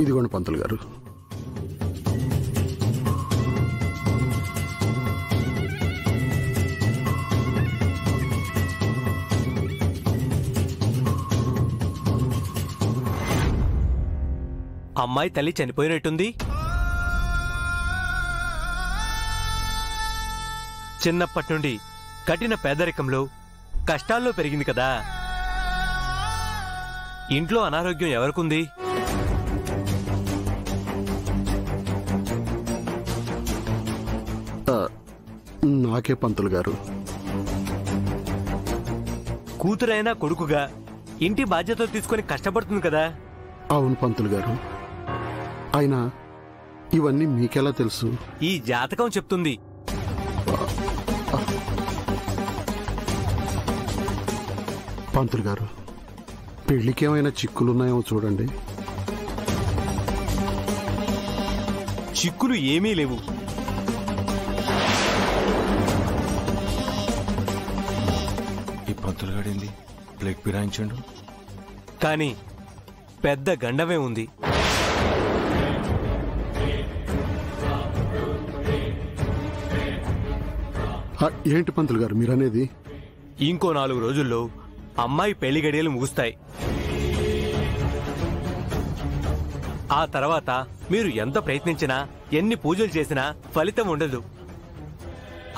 ఇదిగోండి పంతులు గారు. అమ్మాయి తల్లి చనిపోయినట్టుంది. చిన్నప్పటి నుండి కఠిన పేదరికంలో కష్టాల్లో పెరిగింది కదా. ఇంట్లో అనారోగ్యం ఎవరికుంది? నాకే పంతులు గారు. కూతురైనా కొడుకుగా ఇంటి బాధ్యతలు తీసుకొని కష్టపడుతుంది కదా. అవును పంతులు గారు. అయినా ఇవన్నీ మీకెలా తెలుసు? ఈ జాతకం చెప్తుంది. పంతులు గారు, పెళ్లికి ఏమైనా చిక్కులున్నాయేమో చూడండి. చిక్కులు ఏమీ లేవు. ఈ పంతులు గడింది ప్లేట్ పిరాయించండు. కానీ పెద్ద గండమే ఉంది. ఏంటి పంతులు గారు మీరనేది? ఇంకో 4 రోజుల్లో అమ్మాయి పెళ్లి గడియలు ముగుస్తాయి. ఆ తర్వాత మీరు ఎంత ప్రయత్నించినా, ఎన్ని పూజలు చేసినా ఫలితం ఉండదు.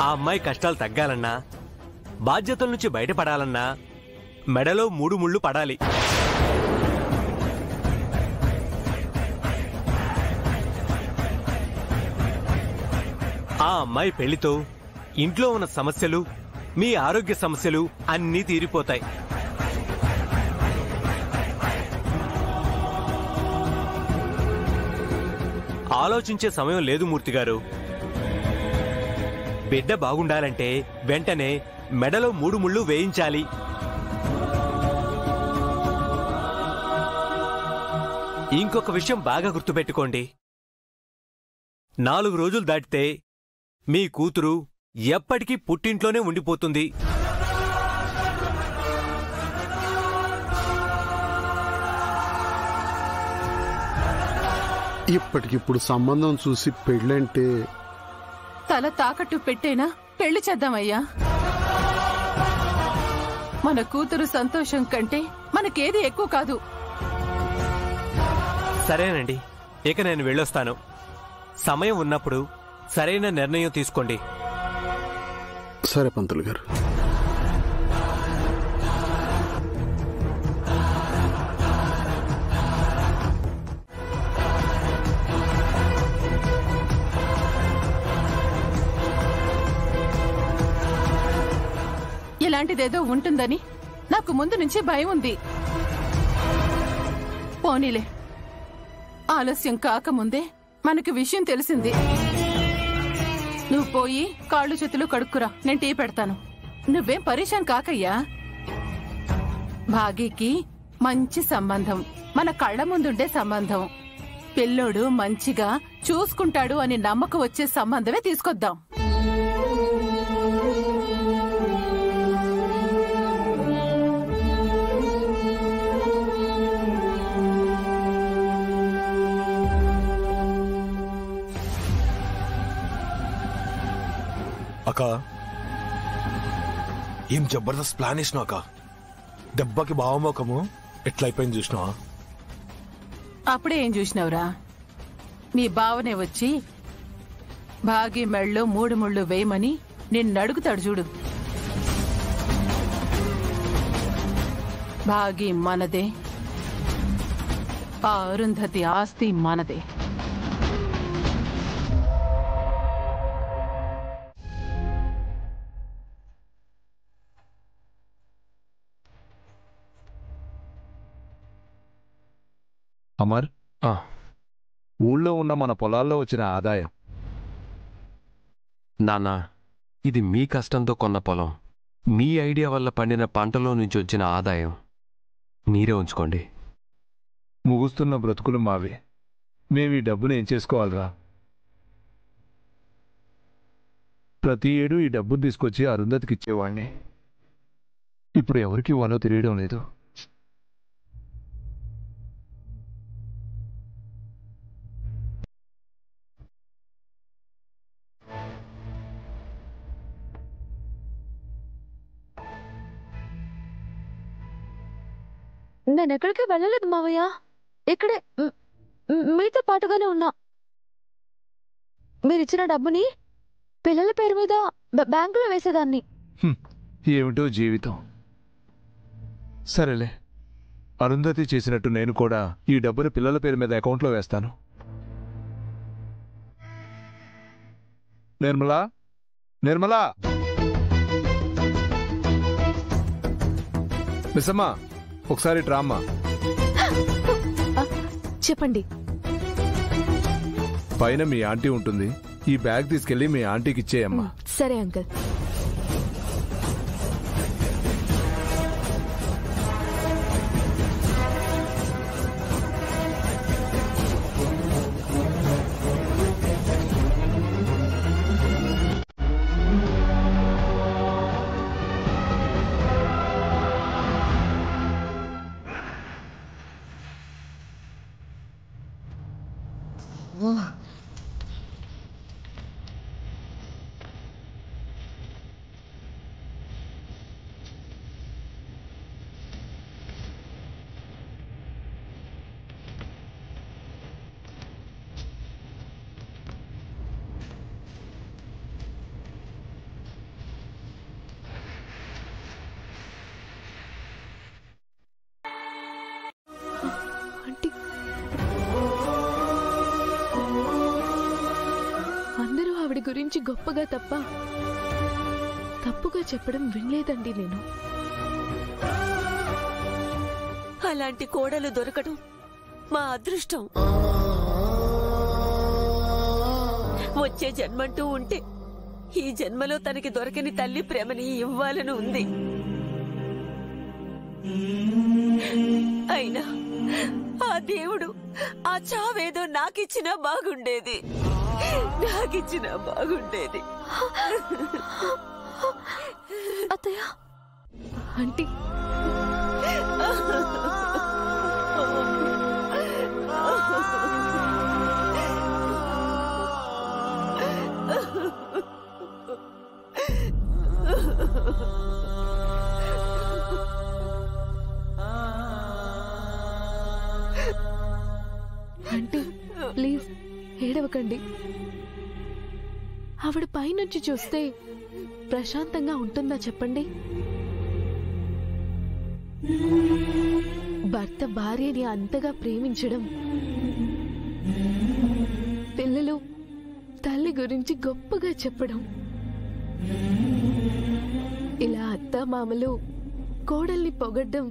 ఆ అమ్మాయి కష్టాలు తగ్గాలన్నా, బాధ్యతల నుంచి బయటపడాలన్నా మెడలో 3 ముళ్ళు పడాలి. ఆ అమ్మాయి పెళ్లితో ఇంట్లో ఉన్న సమస్యలు, మీ ఆరోగ్య సమస్యలు అన్నీ తీరిపోతాయి. ఆలోచించే సమయం లేదు మూర్తి గారు. బిడ్డ బాగుండాలంటే వెంటనే మెడలో 3 ముళ్ళు వేయించాలి. ఇంకొక విషయం బాగా గుర్తుపెట్టుకోండి. 4 రోజులు దాటితే మీ కూతురు ఎప్పటికీ పుట్టింట్లోనే ఉండిపోతుంది. ఇప్పటికిప్పుడు సంబంధం చూసి పెళ్ళంటే తల తాకట్టు పెట్టేనా పెళ్లి చేద్దామయ్యా. మన కూతురు సంతోషం కంటే మనకేది ఎక్కువ కాదు. సరేనండి, ఇక నేను వెళ్ళొస్తాను. సమయం ఉన్నప్పుడు సరైన నిర్ణయం తీసుకోండి. సరే పంతులు గారు. ఇలాంటిదేదో ఉంటుందని నాకు ముందు నుంచి భయం ఉంది. పోనీలే, ఆలస్యం కాకముందే మనకి విషయం తెలిసింది. నువ్వు పోయి కాళ్ళు చేతులు కడుక్కురా, నేను టీ పెడతాను. నువ్వేం పరేషాన్ కాకయ్యా. భాగీకి మంచి సంబంధం, మన కళ్ల ముందుండే సంబంధం, పిల్లోడు మంచిగా చూసుకుంటాడు అని నమ్మకం వచ్చే సంబంధమే తీసుకొద్దాం. అక్క, ఏం జబర్దస్త్ ప్లాన్ వేసినావు అక్క. దెబ్బకి భావమోకము ఎట్లయిపోయింది చూసినావా? అప్పుడే ఏం చూసినావురా? నీ బావనే వచ్చి భాగి మెళ్ళలో 3 ముళ్ళు వేయమని నిన్నడుగుతాడు చూడు. భాగి మనదే, ఆ అరుంధతి ఆస్తి మనదే. అమర్, ఊళ్ళో ఉన్న మన పొలాల్లో వచ్చిన ఆదాయం. నాన్నా, ఇది మీ కష్టంతో కొన్న పొలం, మీ ఐడియా వల్ల పండిన పంటలో నుంచి వచ్చిన ఆదాయం మీరే ఉంచుకోండి. ముగుస్తున్న బ్రతుకులు మావి. మేము ఈ డబ్బును ఏం చేసుకోవాలిరా? ప్రతి ఏడు ఈ డబ్బును తీసుకొచ్చి అరుంధతికి ఇచ్చేవాడిని. ఇప్పుడు ఎవరికి ఇవ్వాలో తెలియడం లేదు. నేనెక్కడికి వెళ్ళలేదు మావయ్య. ఇక్కడే మీతో పాటుగానే ఉన్నా. మీరిచ్చిన డబ్బుని పిల్లల పేరు మీద బ్యాంకులో వేసేదాన్ని. ఏమిటో జీవితం. సరేలే, అరుంధతి చేసినట్టు నేను కూడా ఈ డబ్బుని పిల్లల పేరు మీద అకౌంట్లో వేస్తాను. నిర్మలా, నిర్మలా, మిస్సమ్మా, ఒకసారి డ్రామా. చెప్పండి. పైన మీ ఆంటీ ఉంటుంది, ఈ బ్యాగ్ తీసుకెళ్లి మీ ఆంటీకి ఇచ్చేయమ్మా. సరే అంకుల్. అందరూ ఆవిడ గురించి గొప్పగా తప్పుగా చెప్పడం వినలేదండి నేను. అలాంటి కోడలు దొరకడం మా అదృష్టం. వచ్చే జన్మంటూ ఉంటే ఈ జన్మలో తనకి దొరకని తల్లి ప్రేమని ఇవ్వాలని ఉంది. అయినా ఆ దేవుడు ఆ చావేదో నాకిచ్చినా బాగుండేది. అత్తయ్య, ఆంటీ, ఆంటీ ప్లీజ్ ఏడవకండి. ఆవిడ పైనుంచి చూస్తే ప్రశాంతంగా ఉంటుందా చెప్పండి? భర్త భార్యని అంతగా ప్రేమించడం, పిల్లలు తల్లి గురించి గొప్పగా చెప్పడం, ఇలా అత్త మామలు కోడల్ని పొగడ్డం,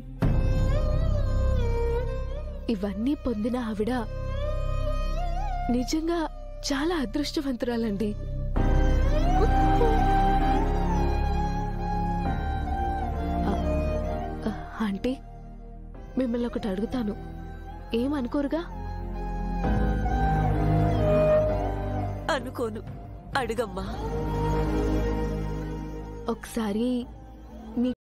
ఇవన్నీ పొందిన ఆవిడ నిజంగా చాలా అదృష్టవంతురాలండి. ఆంటీ, మిమ్మల్ని ఒకటి అడుగుతాను, ఏమనుకోరుగా? అనుకోను, అడుగమ్మా. ఒకసారి మీ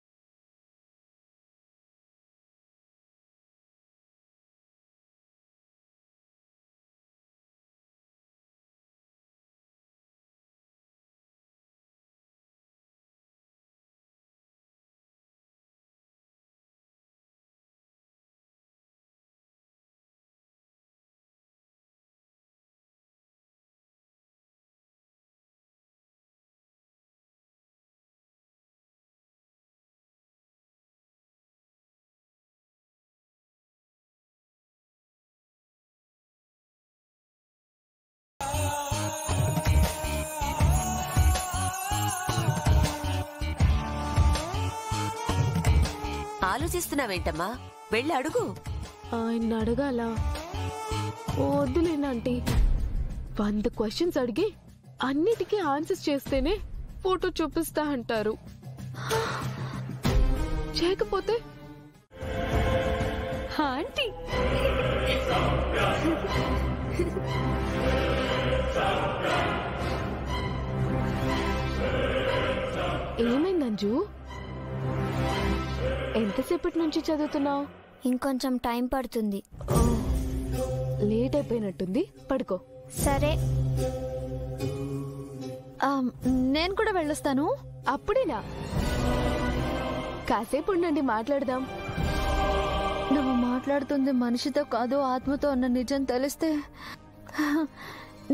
ఆలోచిస్తున్నావేంటమ్మా? వెళ్ళి అడుగు. ఆయన అడగాల? వద్దులేనంటీ, 100 క్వశ్చన్స్ అడిగి అన్నిటికీ ఆన్సర్స్ చేస్తేనే ఫోటో చూపిస్తా అంటారు. చేయకపోతే ఆంటీ ఏమైంది అంజు? ఎంతసేపటి నుంచి చదువుతున్నావు? ఇంకొంచెం టైం పడుతుంది. లేట్ అయిపోయినట్టుంది, పడుకో. సరే, నేను కూడా వెళ్ళొస్తాను. అప్పుడేనా? కాసేపు ఉండండి, మాట్లాడదాం. నువ్వు మాట్లాడుతుంది మనిషితో కాదు ఆత్మతో అన్న నిజం తెలిస్తే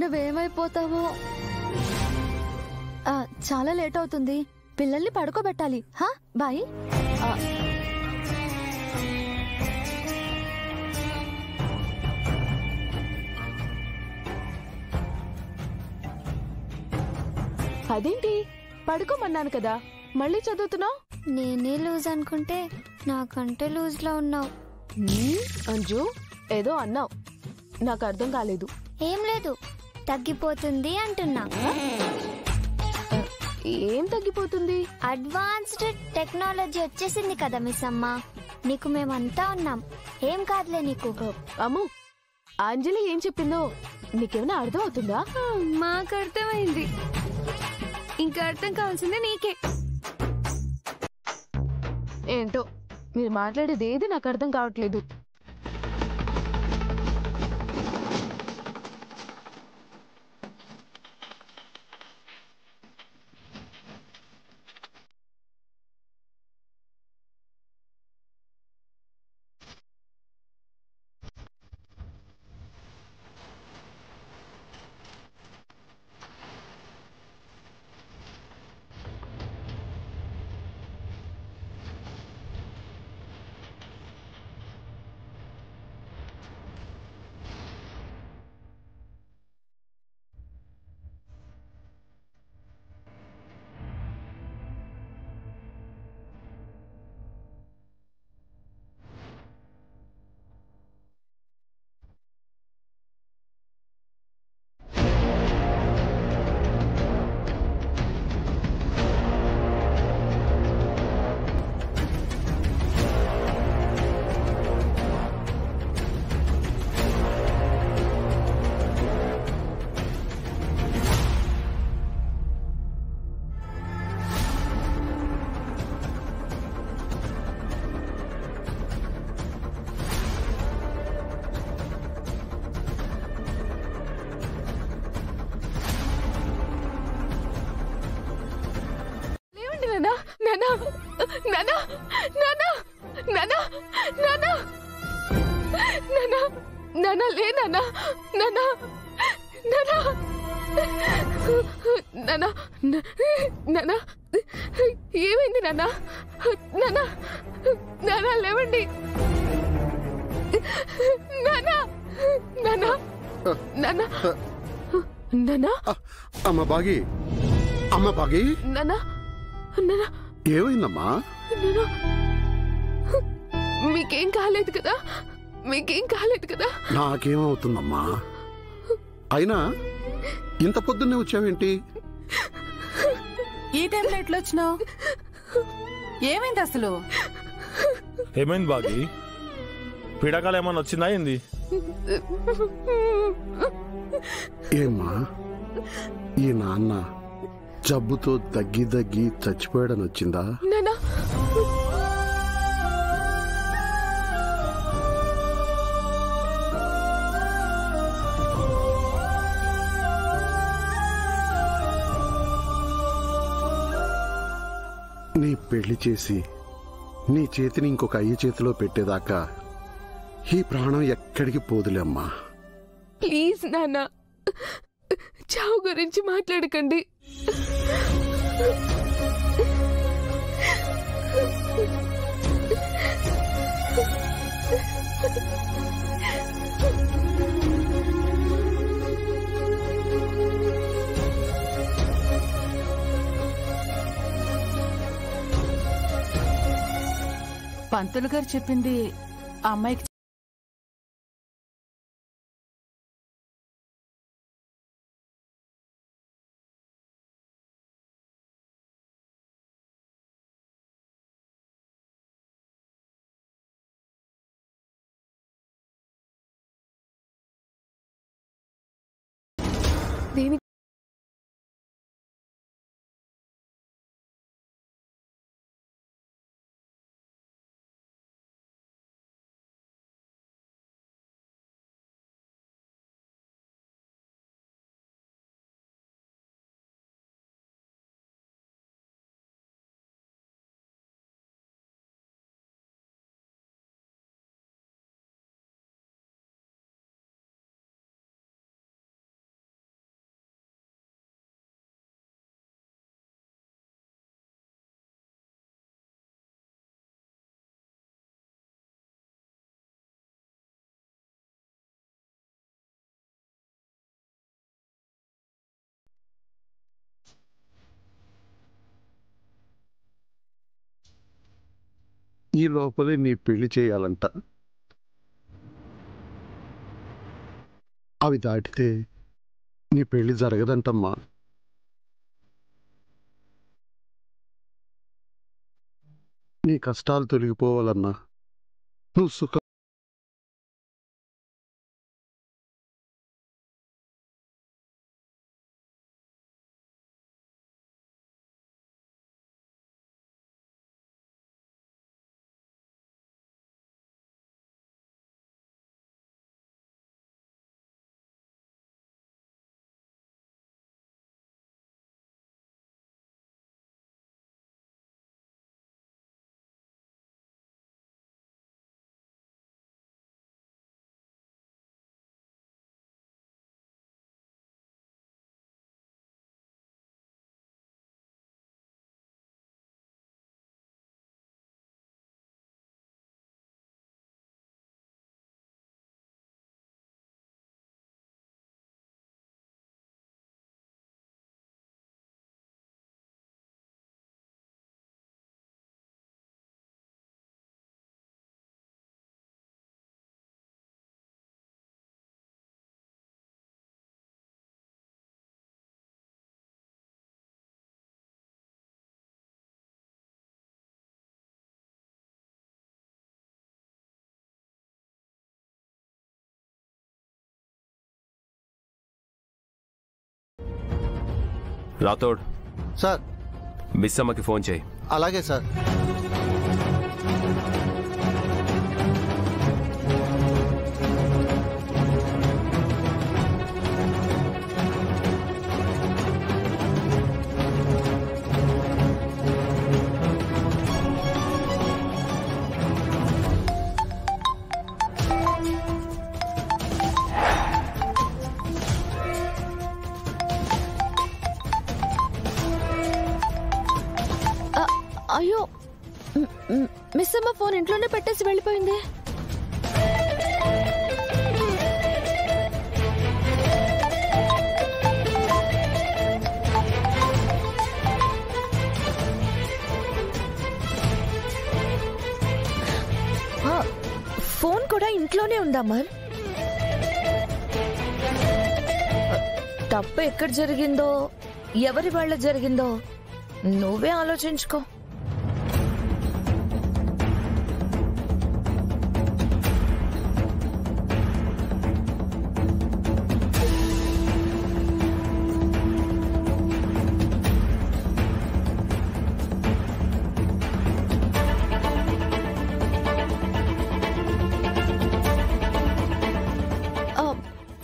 నువ్వేమైపోతావో. చాలా లేట్ అవుతుంది, పిల్లల్ని పడుకోబెట్టాలి. బాయ్. అదేంటి పడుకోమన్నాను కదా, మళ్ళీ చదువుతున్నావు? నేనే లూజ్ అనుకుంటే నాకంటే లూజ్ లో ఉన్నావు. అంజు ఏదో అన్నావు, నాకు అర్థం కాలేదు. ఏం లేదు, తగ్గిపోతుంది అంటున్నా. ఏం తగ్గిపోతుంది? అడ్వాన్స్డ్ టెక్నాలజీ వచ్చేసింది కదా మిస్ అమ్మ, నీకు మేమంతా ఉన్నాం, ఏం కాదులే నీకు. అమ్ము, అంజలి ఏం చెప్పిందో నీకేమైనా అర్థం అవుతుందా? మాకు అర్థమైంది, ఇంకా అర్థం కావాల్సిందే నీకే. ఏంటో మీరు మాట్లాడేది ఏది నాకు అర్థం కావట్లేదు. నానా నానా నానా నానా నానా నానా నానా లే నానా నానా నానా నానా నానా ఏమైంది నానా నానా నానా లేవండి నానా నానా నానా నానా అమ్మ బాగి, అమ్మ బాగి, నానా నానా ఏమైందమ్మా? మీకేం కాలేదు కదా? మీకేం కాలేదు కదా? నాకేమవుతుందమ్మా? అయినా ఇంత పొద్దున్నే వచ్చావేంటి? ఈ టైంలో ఎట్లా వచ్చినావు? ఏమైంది అసలు? ఏమైంది బాగి? పీడకాలు ఏమన్నా వచ్చిందా ఏంది? ఏమ్మా, ఈ నాన్న జబ్బుతో దగ్గి దగ్గి చచ్చిపోయాడని వచ్చిందా? నానా నీ పెళ్లి చేసి నీ చేతిని ఇంకొక అయ్య చేతిలో పెట్టేదాకా ఈ ప్రాణం ఎక్కడికి పోదులేమ్మా. ప్లీజ్ నానా, చావు గురించి మాట్లాడకండి. పంతులు గారు చెప్పింది ఆ అమ్మాయికి దేని ఈ లోపలే నీ పెళ్లి చేయాలంట. అవి దాటితే నీ పెళ్లి జరగదంటమ్మా. నీ కష్టాలు తొలగిపోవాలన్నా, నువ్వు సుఖం రాథోడ్ సార్. మిస్సమ్మకి ఫోన్ చేయి. అలాగే సార్. అయ్యో, మిస్ అమ్మ ఫోన్ ఇంట్లోనే పెట్టేసి వెళ్ళిపోయింది. ఫోన్ కూడా ఇంట్లోనే ఉందా మరి? తప్పు ఎక్కడ జరిగిందో, ఎవరి వల్ల జరిగిందో నువ్వే ఆలోచించుకో.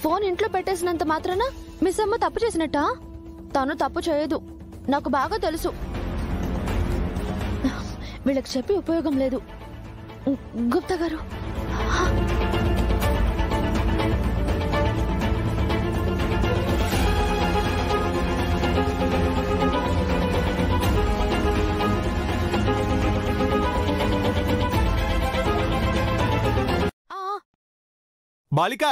ఫోన్ ఇంట్లో పెట్టేసినంత మాత్రాన మిస్ అమ్మ తప్పు చేసినట్టా? తను తప్పు చేయదు, నాకు బాగా తెలుసు. వీళ్ళకి చెప్పి ఉపయోగం లేదు. గుప్తా గారు, బాలిక,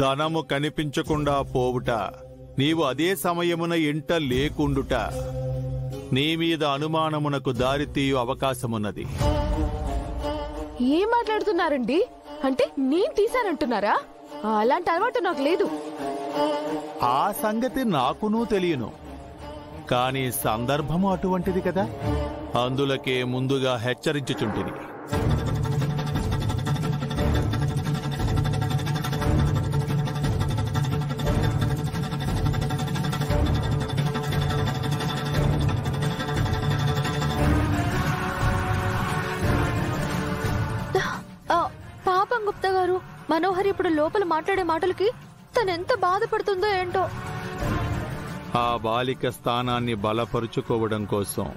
ధనము కనిపించకుండా పోవుట, నీవు అదే సమయమున ఇంట లేకుండుట, నీ మీద అనుమానమునకు దారితీయు అవకాశమున్నది. ఏం మాట్లాడుతున్నారండి? అంటే నేను తీశానంటున్నారా? అలాంటి అలవాటు నాకు లేదు. ఆ సంగతి నాకునూ తెలియను, కాని సందర్భము అటువంటిది కదా, అందులకే ముందుగా హెచ్చరించుచుంటిని. పాపం గుప్తా గారు, మనోహర్ ఇప్పుడు లోపల మాట్లాడే మాటలకి తనెంత బాధపడుతుందో ఏంటో. ఆ బాలిక స్థానాన్ని బలపరుచుకోవడం కోసం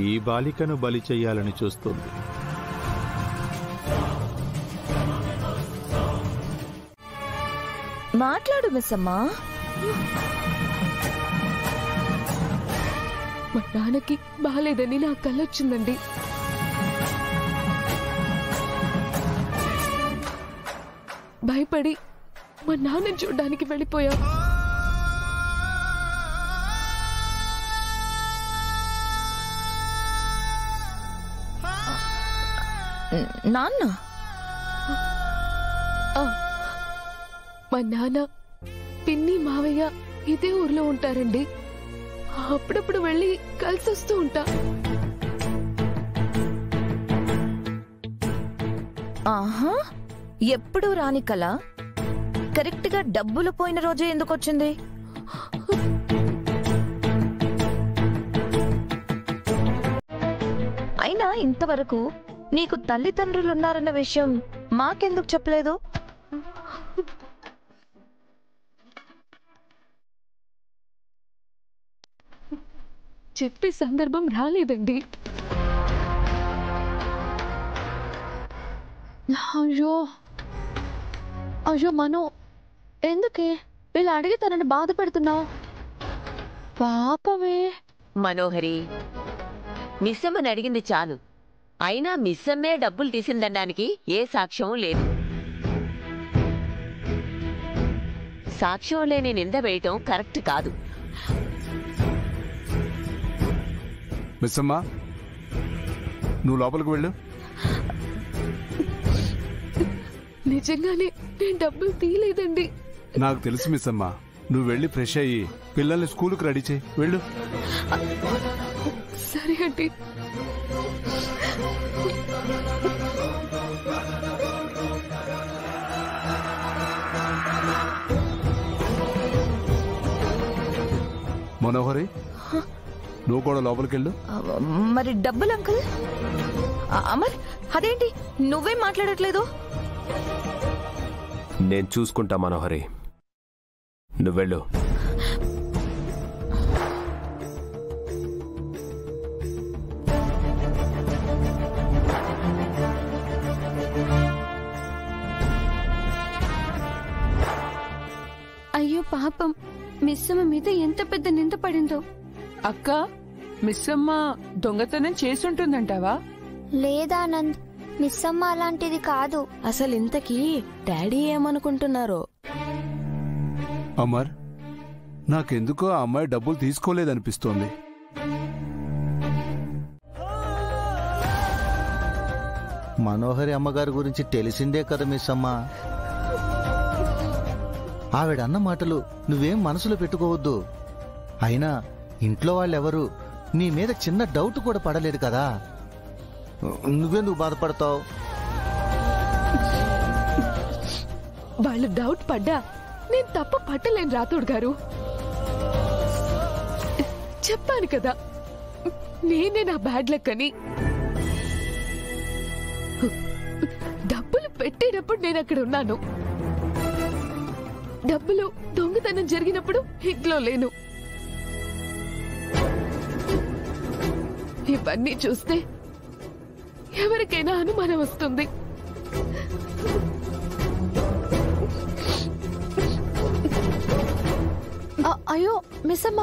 ఈ బాలికను బలి చెయ్యాలని చూస్తుంది. మాట్లాడు మిస్ అమ్మా. మా నాన్నకి బాలేదని నా కళ్ళొచ్చిందండి. భయపడి మా నాన్న చూడ్డానికి వెళ్ళిపోయా. నాన్న? మా నాన్న, పిన్ని, మావయ్య ఇదే ఊర్లో ఉంటారండి. అప్పుడప్పుడు వెళ్ళి కలిసి వస్తూ ఉంటా. ఆహా, ఎప్పుడు రాని కల కరెక్ట్ గా డబ్బులు పోయిన రోజే ఎందుకు వచ్చింది? అయినా ఇంతవరకు నీకు తల్లిదండ్రులున్నారన్న విషయం మాకెందుకు చెప్పలేదు? చెప్పే సందర్భం రాలేదండి. అయ్యో అయ్యో మనో, ఎందుకే వీళ్ళు అడిగి తనని బాధ పెడుతున్నావు? పాపమే. మనోహరి, మిస్సమ్మని అడిగింది చాలు. అయినా మిస్సమ్మే డబ్బులు తీసిందనడానికి ఏ సాక్ష్యం లేదు. సాక్ష్యం లేని నింద వేయటం కరెక్ట్ కాదు. మిస్సమ్మా, నువ్వు లోపలికి వెళ్ళు. నిజంగానే నేను డబ్బులు తీయలేదండి. నాకు తెలుసు మిస్సమ్మా, నువ్వు వెళ్ళి ఫ్రెష్ అయ్యి పిల్లల్ని స్కూలుకు రెడీ చేయి. వెళ్ళు. సరే అండి. మనోహరి, నువ్వు కూడా లోపలికి వెళ్ళు. మరి డబ్బులు అంకుల్? అమర్, అదేంటి నువ్వేం మాట్లాడట్లేదు? నేను చూసుకుంటా మనోహరి, నువ్వెళ్ళు. అయ్యో పాపం, మిస్సమ్మ మీద ఎంత పెద్ద నింద పడిందో. అక్క, మిస్సమ్మ దొంగతనం చేసుంటుందంటావా? లేదానంద్, మిస్సమ్మ అలాంటిది కాదు. అసలు ఇంతకీ డాడీ ఏమనుకుంటున్నారో? అమర్, నాకెందుకో ఆ అమ్మాయి డబ్బులు తీసుకోలేదనిపిస్తోంది. మనోహరి అమ్మగారి గురించి తెలిసిందే కదా మిస్సమ్మ. ఆవిడన్న మాటలు నువ్వేం మనసులో పెట్టుకోవద్దు. అయినా ఇంట్లో వాళ్ళెవరు నీ మీద చిన్న డౌట్ కూడా పడలేదు కదా, నువ్వెందుకు బాధపడతావు? వాళ్ళు డౌట్ పడ్డా నేను తప్ప పట్టలేను రాథోడ్ గారు. చెప్పాను కదా, నేనే నా బ్యాడ్ లక్ అని. డబ్బులు పెట్టేటప్పుడు నేను అక్కడ ఉన్నాను. డబ్బులు దొంగతనం జరిగినప్పుడు ఇంట్లో లేను. ఇవన్నీ చూస్తే ఎవరికైనా అనుమానం వస్తుంది. అయ్యో మిస్సమ్మ,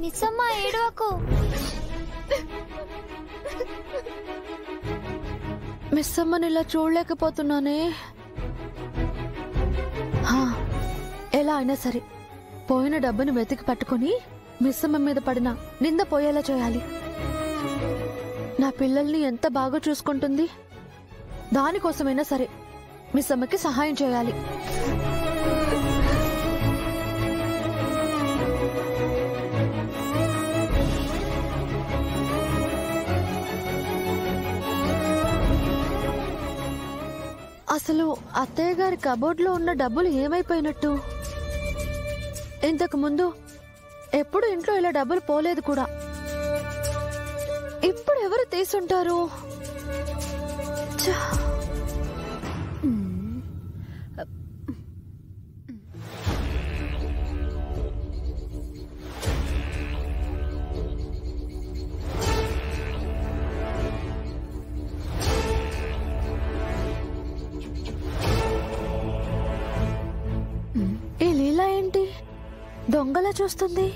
మిస్సమ్మ ఏడవకు. మిస్సమ్మని ఇలా చూడలేకపోతున్నానే. ఎలా అయినా సరే పోయిన డబ్బును వెతికి పట్టుకుని మిస్సమ్మ మీద పడిన నింద పోయేలా చేయాలి. నా పిల్లల్ని ఎంత బాగా చూసుకుంటుంది, దానికోసమైనా సరే మిస్సమ్మకి సహాయం చేయాలి. అసలు అత్తయ్య గారి కబోర్డ్లో ఉన్న డబ్బులు ఏమైపోయినట్టు? ఇంతకు ముందు ఎప్పుడు ఇంట్లో ఇలా డబ్బులు పోలేదు కూడా. ఇప్పుడు ఎవరు తీసుంటారు? ఈ లీలా ఏంటి దొంగలా చూస్తుంది?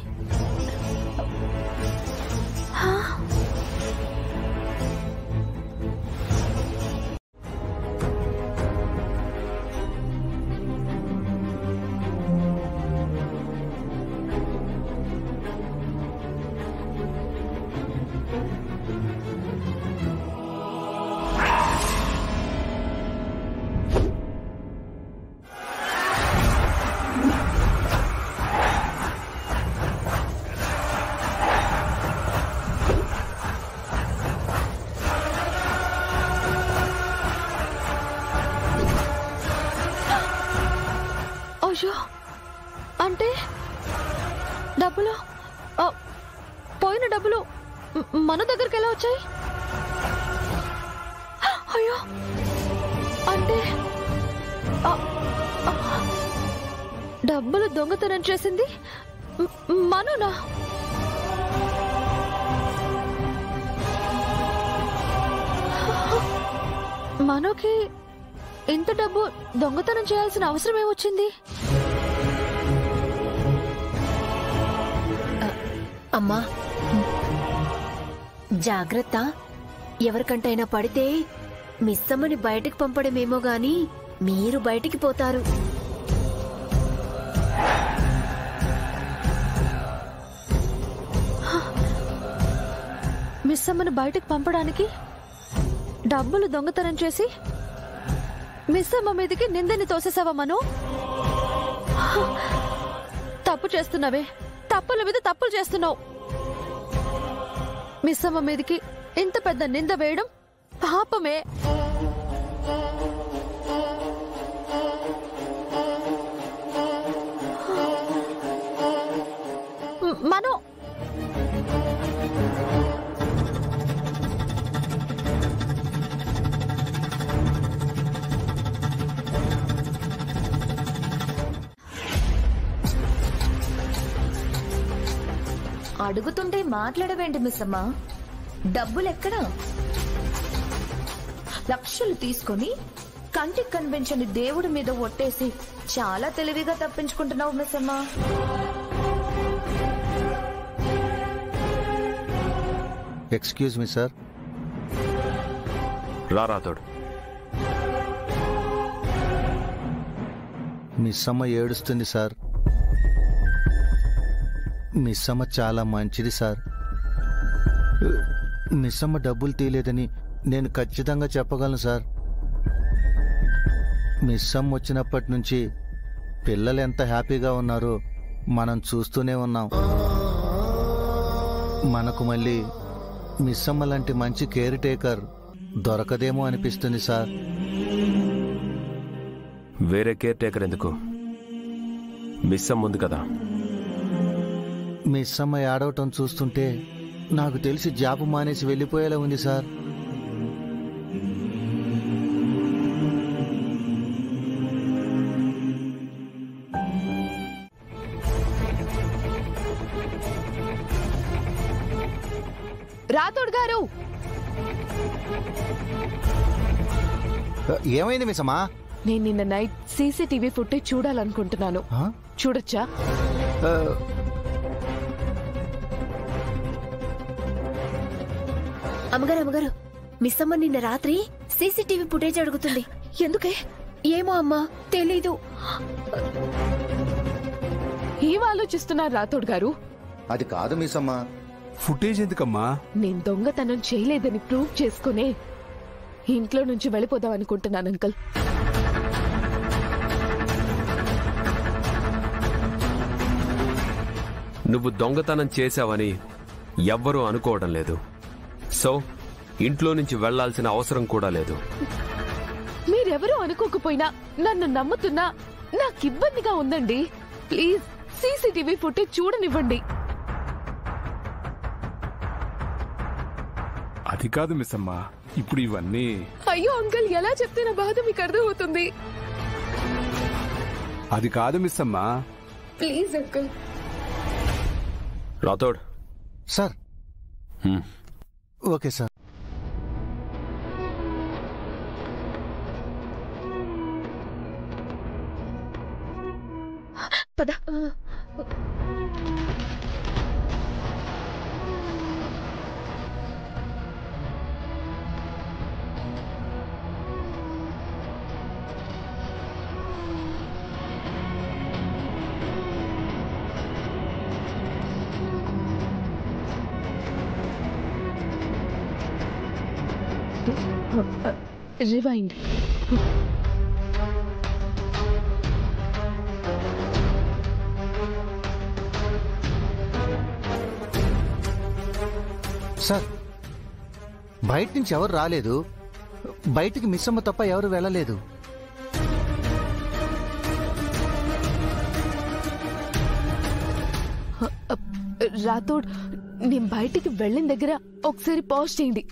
అయ్యో, అంటే డబ్బులు పోయిన డబ్బులు మన దగ్గరికి ఎలా వచ్చాయి? అయ్యో, అంటే డబ్బులు దొంగతనం చేసింది మనోనా? మనోకి ఇంత డబ్బు దొంగతనం చేయాల్సిన అవసరం ఏమొచ్చింది? అమ్మా జాగ్రత్త, ఎవరికంటైనా పడితే మిస్సమ్మని బయటికి పంపడమేమో గాని మీరు బయటికి పోతారు. మిస్ అమ్మని బయటకు పంపడానికి డబ్బులు దొంగతనం చేసి మిస్ అమ్మ మీదకి నిందని తోసేసావా మను? తప్పు చేస్తున్నావే, తప్పుల మీద తప్పులు చేస్తున్నావు. మిస్ అమ్మ మీదకి ఇంత పెద్ద నింద వేయడం పాపమే. మను, అడుగుతుంటే మాట్లాడవేంటి మిస్ అమ్మా? డబ్బులెక్కడా? లక్షలు తీసుకొని కంటికి కనిపించని దేవుడి మీద ఒట్టేసి చాలా తెలివిగా తప్పించుకుంటున్నావు మిస్ అమ్మా. Excuse me sir. Rathod. Miss అమ్మ ఏడుస్తుంది సార్. మిస్ అమ్మ చాలా మంచిది సార్. మిస్ అమ్మ డబ్బులు తీయలేదని నేను ఖచ్చితంగా చెప్పగలను సార్. మిస్ అమ్మ వచ్చినప్పటి నుంచి పిల్లలు ఎంత హ్యాపీగా ఉన్నారో మనం చూస్తూనే ఉన్నాం. మనకు మళ్ళీ మిస్ అమ్మ లాంటి మంచి కేర్ టేకర్ దొరకదేమో అనిపిస్తుంది సార్. వేరే కేర్ టేకర్ ఎందుకు? మిస్ అమ్మ ఉంది కదా. మిస్ అమ్మ ఏడవటం చూస్తుంటే నాకు తెలిసి జాబ్ మానేసి వెళ్ళిపోయేలా ఉంది సార్. రాథోడ్ గారు, ఏమైంది మిస్ అమ్మా? నేను నిన్న నైట్ సీసీటీవీ ఫుటేజ్ చూడాలనుకుంటున్నాను. చూడొచ్చా? అమ్మగారు, మిస్ అమ్మ నిన్న రాత్రి సీసీటీవీ ఫుటేజ్ అడుగుతుంది. ఎందుకే? ఏమో అమ్మా, తెలీదు. ఏం ఆలోచిస్తున్నారు రాథోడ్ గారు? అది కాదు మిస్ అమ్మా. ఫుటేజ్ ఎందుకమ్మా? నేను దొంగతనం చేయలేదని ప్రూవ్ చేసుకునే ఇంట్లో నుంచి వెళ్ళిపోదాం అనుకుంటున్నాను అంకుల్. నువ్వు దొంగతనం చేశావని ఎవ్వరూ అనుకోవడం లేదు. సో ఇంట్లో నుంచి వెళ్లాల్సిన అవసరం కూడా లేదు. మీరెవరూ అనుకోకపోయినా నన్ను నమ్ముతున్నా నాకు ఇబ్బందిగా ఉందండి. ప్లీజ్ సీసీటీవీ ఫుటేజ్ చూడనివ్వండి. అది కాదు మిస్ అమ్మా, ఇప్పుడు ఇవన్నీ. అయ్యో అంకుల్, ఎలా చెప్తే నా బాధ మీకు అర్థమవుతుంది. అది కాదు మిస్ అమ్మా. Please uncle. Rathod sir. Okay sir. పద. రివైండ్. సార్, బయట నుంచి ఎవరు రాలేదు. బయటికి మిస్ అమ్మ తప్ప ఎవరు వెళ్ళలేదు. రాథోడ్, నేను బయటికి వెళ్ళిన దగ్గర ఒకసారి పాజ్ చేయండి.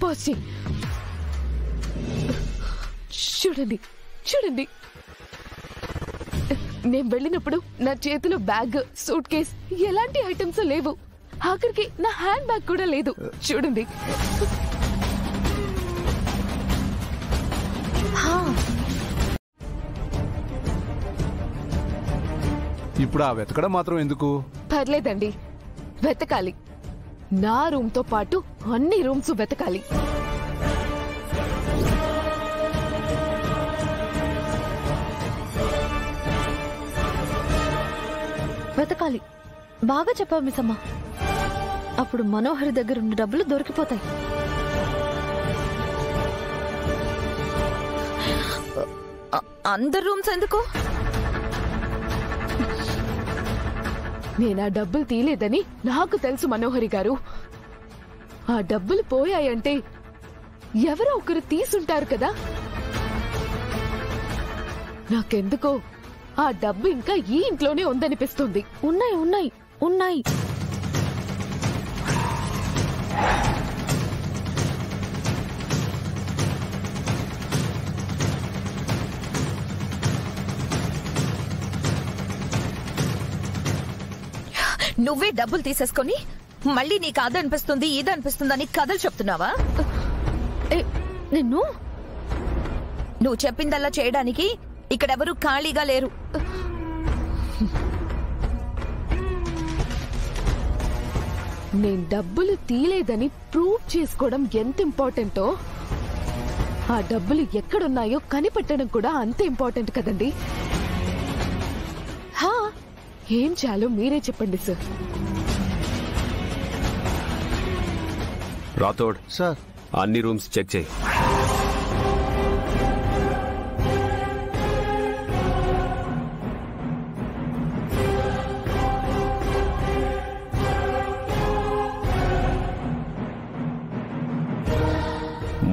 పాజ్ చేయి. చూడండి, నేను వెళ్ళినప్పుడు నా చేతిలో బ్యాగ్, సూట్ కేస్ ఎలాంటి ఐటమ్స్ లేవు. ఆఖరికి నా హ్యాండ్ బ్యాగ్ కూడా లేదు. చూడండి. ఇప్పుడు ఆ వెతకడం మాత్రం ఎందుకు? పర్లేదండి, వెతకాలి. నా రూమ్ తో పాటు అన్ని రూమ్స్ వెతకాలి. వెతకాలి. బాగా చెప్పావు మిస్ అమ్మ. అప్పుడు మనోహరి దగ్గర ఉన్న డబ్బులు దొరికిపోతాయి. అందరు రూమ్స్ ఎందుకు? నేను ఆ డబ్బులు తీలేదని నాకు తెలుసు మనోహరి గారు. ఆ డబ్బులు పోయాయంటే ఎవరో ఒకరు తీసుంటారు కదా. నాకెందుకో ఆ డబ్బు ఇంకా ఈ ఇంట్లోనే ఉందనిపిస్తుంది. ఉన్నాయి. నువ్వే డబ్బులు తీసేసుకొని మళ్ళీ నీకు అదనిపిస్తుంది ఇదనిపిస్తుంది అని కథలు చెప్తున్నావా? నువ్వు చెప్పిందల్లా చేయడానికి ఇక్కడెవరూ ఖాళీగా లేరు. నేను డబ్బులు తీలేదని ప్రూవ్ చేసుకోవడం ఎంత ఇంపార్టెంటో, ఆ డబ్బులు ఎక్కడున్నాయో కనిపెట్టడం కూడా అంతే ఇంపార్టెంట్ కదండి. ఏం చాలో మీరే చెప్పండి సార్. రాథోడ్ సార్, అన్ని రూమ్స్ చెక్ చేయి.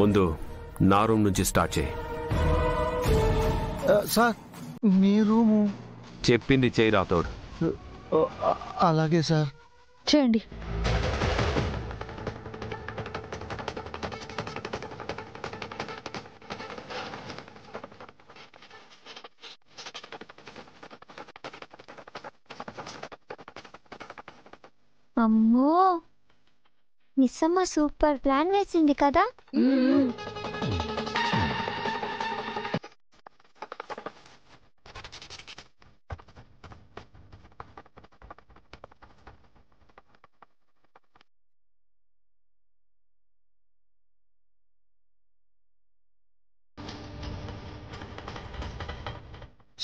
ముందు నా రూమ్ నుంచి స్టార్ట్ చేయి. సార్, మీ రూము చెప్పింది చేయి రాథోడ్. అలాగే సార్. చేయండి. అమ్మో, మిస్ అమ్మ సూపర్ ప్లాన్ వేసింది కదా.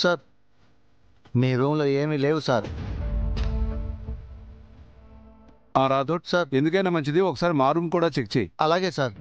సార్, మీ రూమ్లో ఏమీ లేవు సార్. రాథోడ్ సార్, ఎందుకైనా మంచిది ఒకసారి మా రూమ్ కూడా చెక్ చేయి. అలాగే సార్.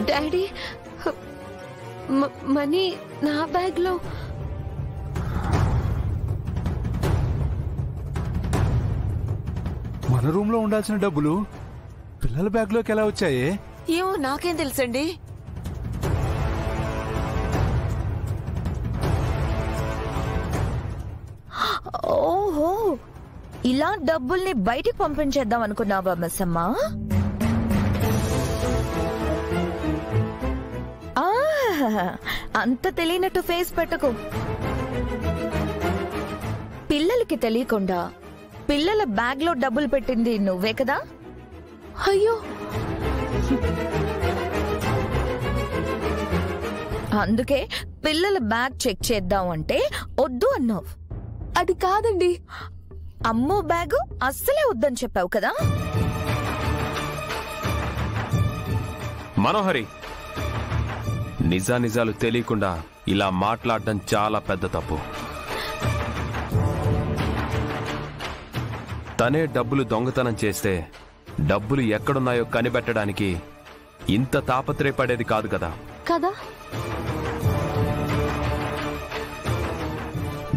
డాడీ, మనీ నా బ్యాగ్ లో. మన రూమ్ లో ఉండాల్సిన డబ్బులు పిల్లల బ్యాగ్ లోకి ఎలా వచ్చాయి? ఏమో నాకేం తెలుసండి. ఓహో, ఇలా డబ్బుల్ని బయటికి పంపించేద్దాం అనుకున్నావా మిస్సమ్మ? అంత తెలియనట్టు ఫేస్ పెట్టకు. పిల్లలకి తెలియకుండా పిల్లల బ్యాగ్ లో డబ్బులు పెట్టింది నువ్వే కదా? అయ్యో, అందుకే పిల్లల బ్యాగ్ చెక్ చేద్దాం అంటే వద్దు అన్నావు. అది కాదండి, అమ్మో బ్యాగు అస్సలే వద్దని చెప్పావు కదా. మనోహరి, నిజానిజాలు తెలియకుండా ఇలా మాట్లాడడం చాలా పెద్ద తప్పు. తనే డబ్బులు దొంగతనం చేస్తే డబ్బులు ఎక్కడున్నాయో కనిపెట్టడానికి ఇంత తాపత్రయపడేది కాదు కదా. కదా,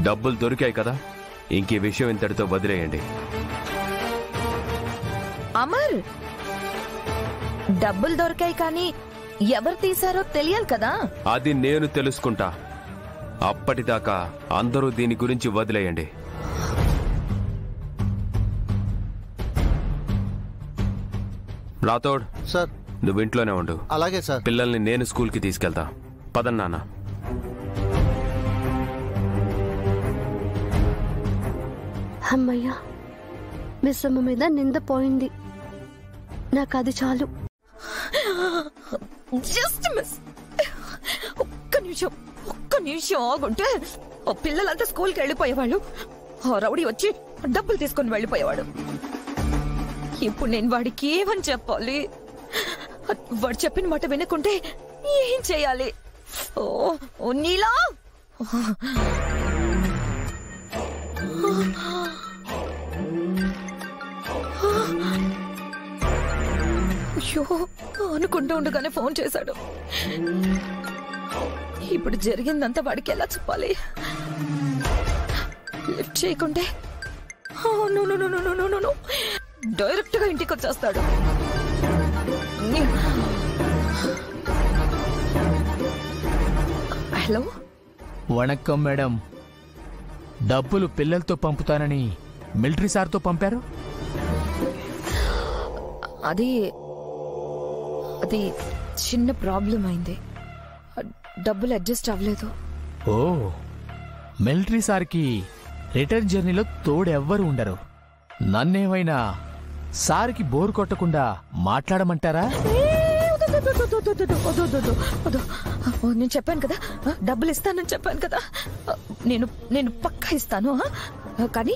డబ్బులు దొరికాయి కదా, ఇంక ఈ విషయం ఇంతటితో వదిలేయండి. అమర్, డబ్బులు దొరికాయి కానీ ఎవరు తీశారో తెలియాలి కదా. అది నేను తెలుసుకుంటా. అప్పటిదాకా అందరూ దీని గురించి వదిలేయండి. రాథోడ్ సార్, నువ్వు ఇంట్లోనే ఉండు. అలాగే సార్. పిల్లల్ని నేను స్కూల్కి తీసుకెళ్తా. పదన్నానా. అమ్మయ్యా, మిస్సమ్మ మీద నింద పోయింది. నాకు అది చాలు. Just miss. ఒక్క నిమిషం ఆగుంటే పిల్లలంతా స్కూల్కి వెళ్ళిపోయేవాళ్ళు. ఆ రౌడీ వచ్చి డబ్బులు తీసుకొని వెళ్ళిపోయేవాడు. ఇప్పుడు నేను వాడికి ఏమని చెప్పాలి? వాడు చెప్పిన మాట వినకుంటే ఏం చేయాలి? ఓ నీలా, అయ్యో అనుకుంటూ ఉండగానే ఫోన్ చేశాడు. ఇప్పుడు జరిగిందంతా వాడికి ఎలా చెప్పాలి? లిఫ్ట్ చేయకుంటే డైరెక్ట్ గా ఇంటికి వచ్చేస్తాడు. Hello, vanakkam madam. డబ్బులు పిల్లలతో పంపుతానని మిలిటరీ సార్తో పంపారు. అది చిన్న ప్రాబ్లం అయింది. డబ్బులు అడ్జస్ట్ అవ్వలేదు. ఓ, మిలిటరీ సార్కి రిటర్న్ జర్నీలో తోడెవ్వరు ఉండరు. నన్నేమైనా సార్కి బోర్ కొట్టకుండా మాట్లాడమంటారా? నేను చెప్పాను కదా, డబ్బులు ఇస్తానని చెప్పాను కదా. నేను పక్కా ఇస్తాను. కానీ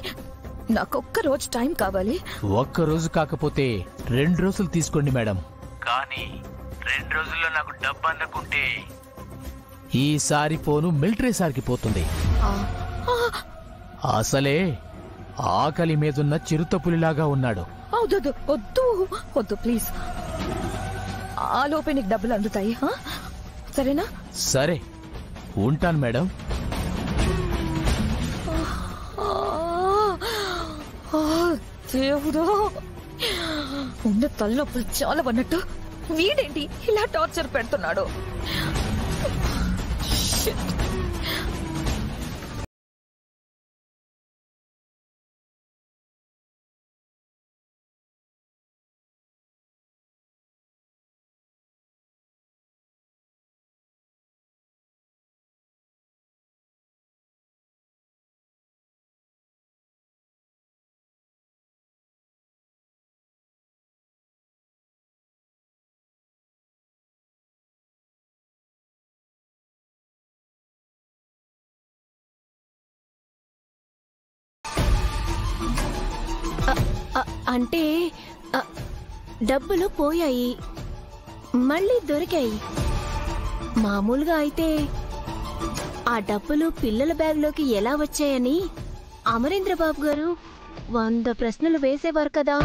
నాకొక్క రోజు టైం కావాలి. ఒక్క రోజు కాకపోతే 2 రోజులు తీసుకోండి మేడం. కానీ 2 రోజుల్లో నాకు డబ్బు అందకుంటే ఈసారి ఫోను మిలిటరీ సార్కి పోతుంది. అసలే ఆకలి మీదున్న చిరుతపులిలాగా ఉన్నాడు. వద్దు ప్లీజ్. ఆ లోపే నీకు డబ్బులు అందుతాయి, సరేనా? సరే, ఉంటాను మేడం. దేవుడా, ఉన్న తలనొప్పులు చాలా అన్నట్టు వీడేంటి ఇలా టార్చర్ పెడుతున్నాడు? అంటే డబ్బులు పోయాయి, మళ్ళీ దొరికాయి. మామూలుగా అయితే ఆ డబ్బులు పిల్లల బ్యాగ్లోకి ఎలా వచ్చాయని అమరేంద్రబాబు గారు 100 ప్రశ్నలు వేసేవారు కదా.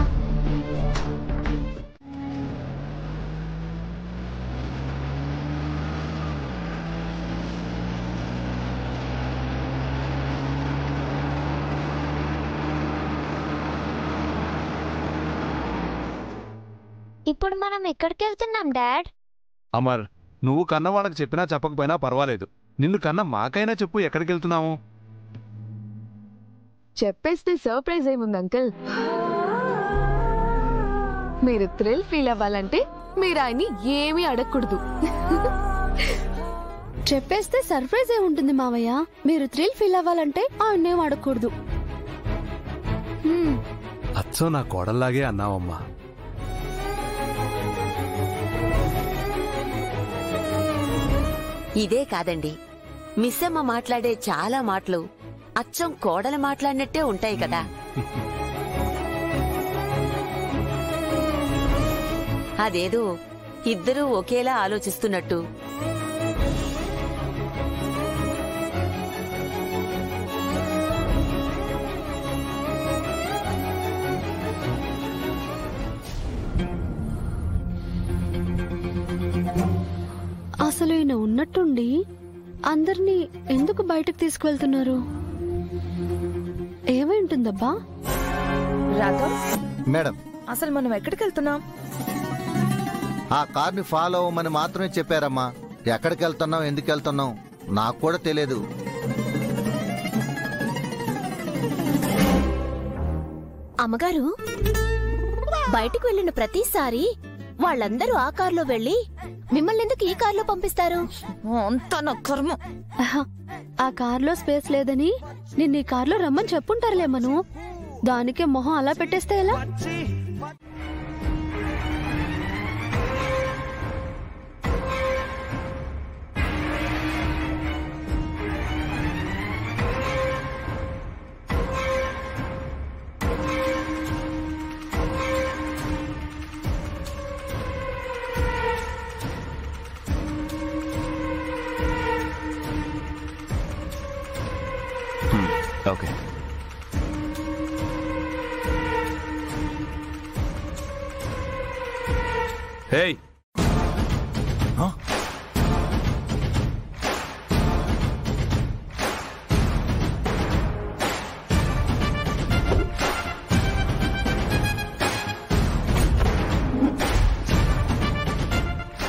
ఇప్పుడు మనం ఎక్కడికి వెళ్తున్నాం డాడ్? అమర్, నువ్వు కన్న వాళ్ళకి చెప్పినా చెప్పకపోయినా పర్వాలేదు. నిన్ను కన్న మాకైనా చెప్పు, ఎక్కడికి వెళ్తున్నావు? చెప్పేస్తే సర్ప్రైజ్ ఏముంది అంకుల్. మీరు థ్రిల్ ఫీల్ అవ్వాలంటే మీరు ఆయన్ని ఏమీ అడగకూడదు. చెప్పేస్తే సర్ప్రైజ్ ఏముంటుంది మావయ్య. మీరు థ్రిల్ ఫీల్ అవ్వాలంటే ఆయన్నేం అడగకూడదు. అచ్చో నా కోడల్లాగే అన్నావమ్మా. ఇదే కాదండి, మిస్సమ్మ మాట్లాడే చాలా మాటలు అచ్చం కోడలు మాట్లాడినట్టే ఉంటాయి కదా. అదేదో ఇద్దరూ ఒకేలా ఆలోచిస్తున్నట్టు. అసలు ఈయన ఉన్నట్టుండి అందరినీ ఎందుకు బయటకు తీసుకువెళ్తున్నారు? ఏమై ఉంటుందబ్బా? రాథోడ్ మేడం, అసలు మనం ఎక్కడికి వెళ్తున్నాం? ఆ కార్ని ఫాలో అవ్వమని మాత్రమే చెప్పారమ్మా. ఎక్కడికి వెళ్తున్నాం, ఎందుకు వెళ్తున్నాం నాకు కూడా తెలియదు. అమ్మగారు, బయటకు వెళ్ళిన ప్రతిసారి వాళ్ళందరూ ఆ కార్లో వెళ్ళి మిమ్మల్ని ఎందుకు ఈ కార్లో పంపిస్తారు? అంతా నా కర్మ. ఆ కార్లో స్పేస్ లేదని నిన్న ఈ కార్లో రమ్మని చెప్పుంటారులే మను. దానికే మొహం అలా పెట్టేస్తే ఎలా? ఓకే. హే,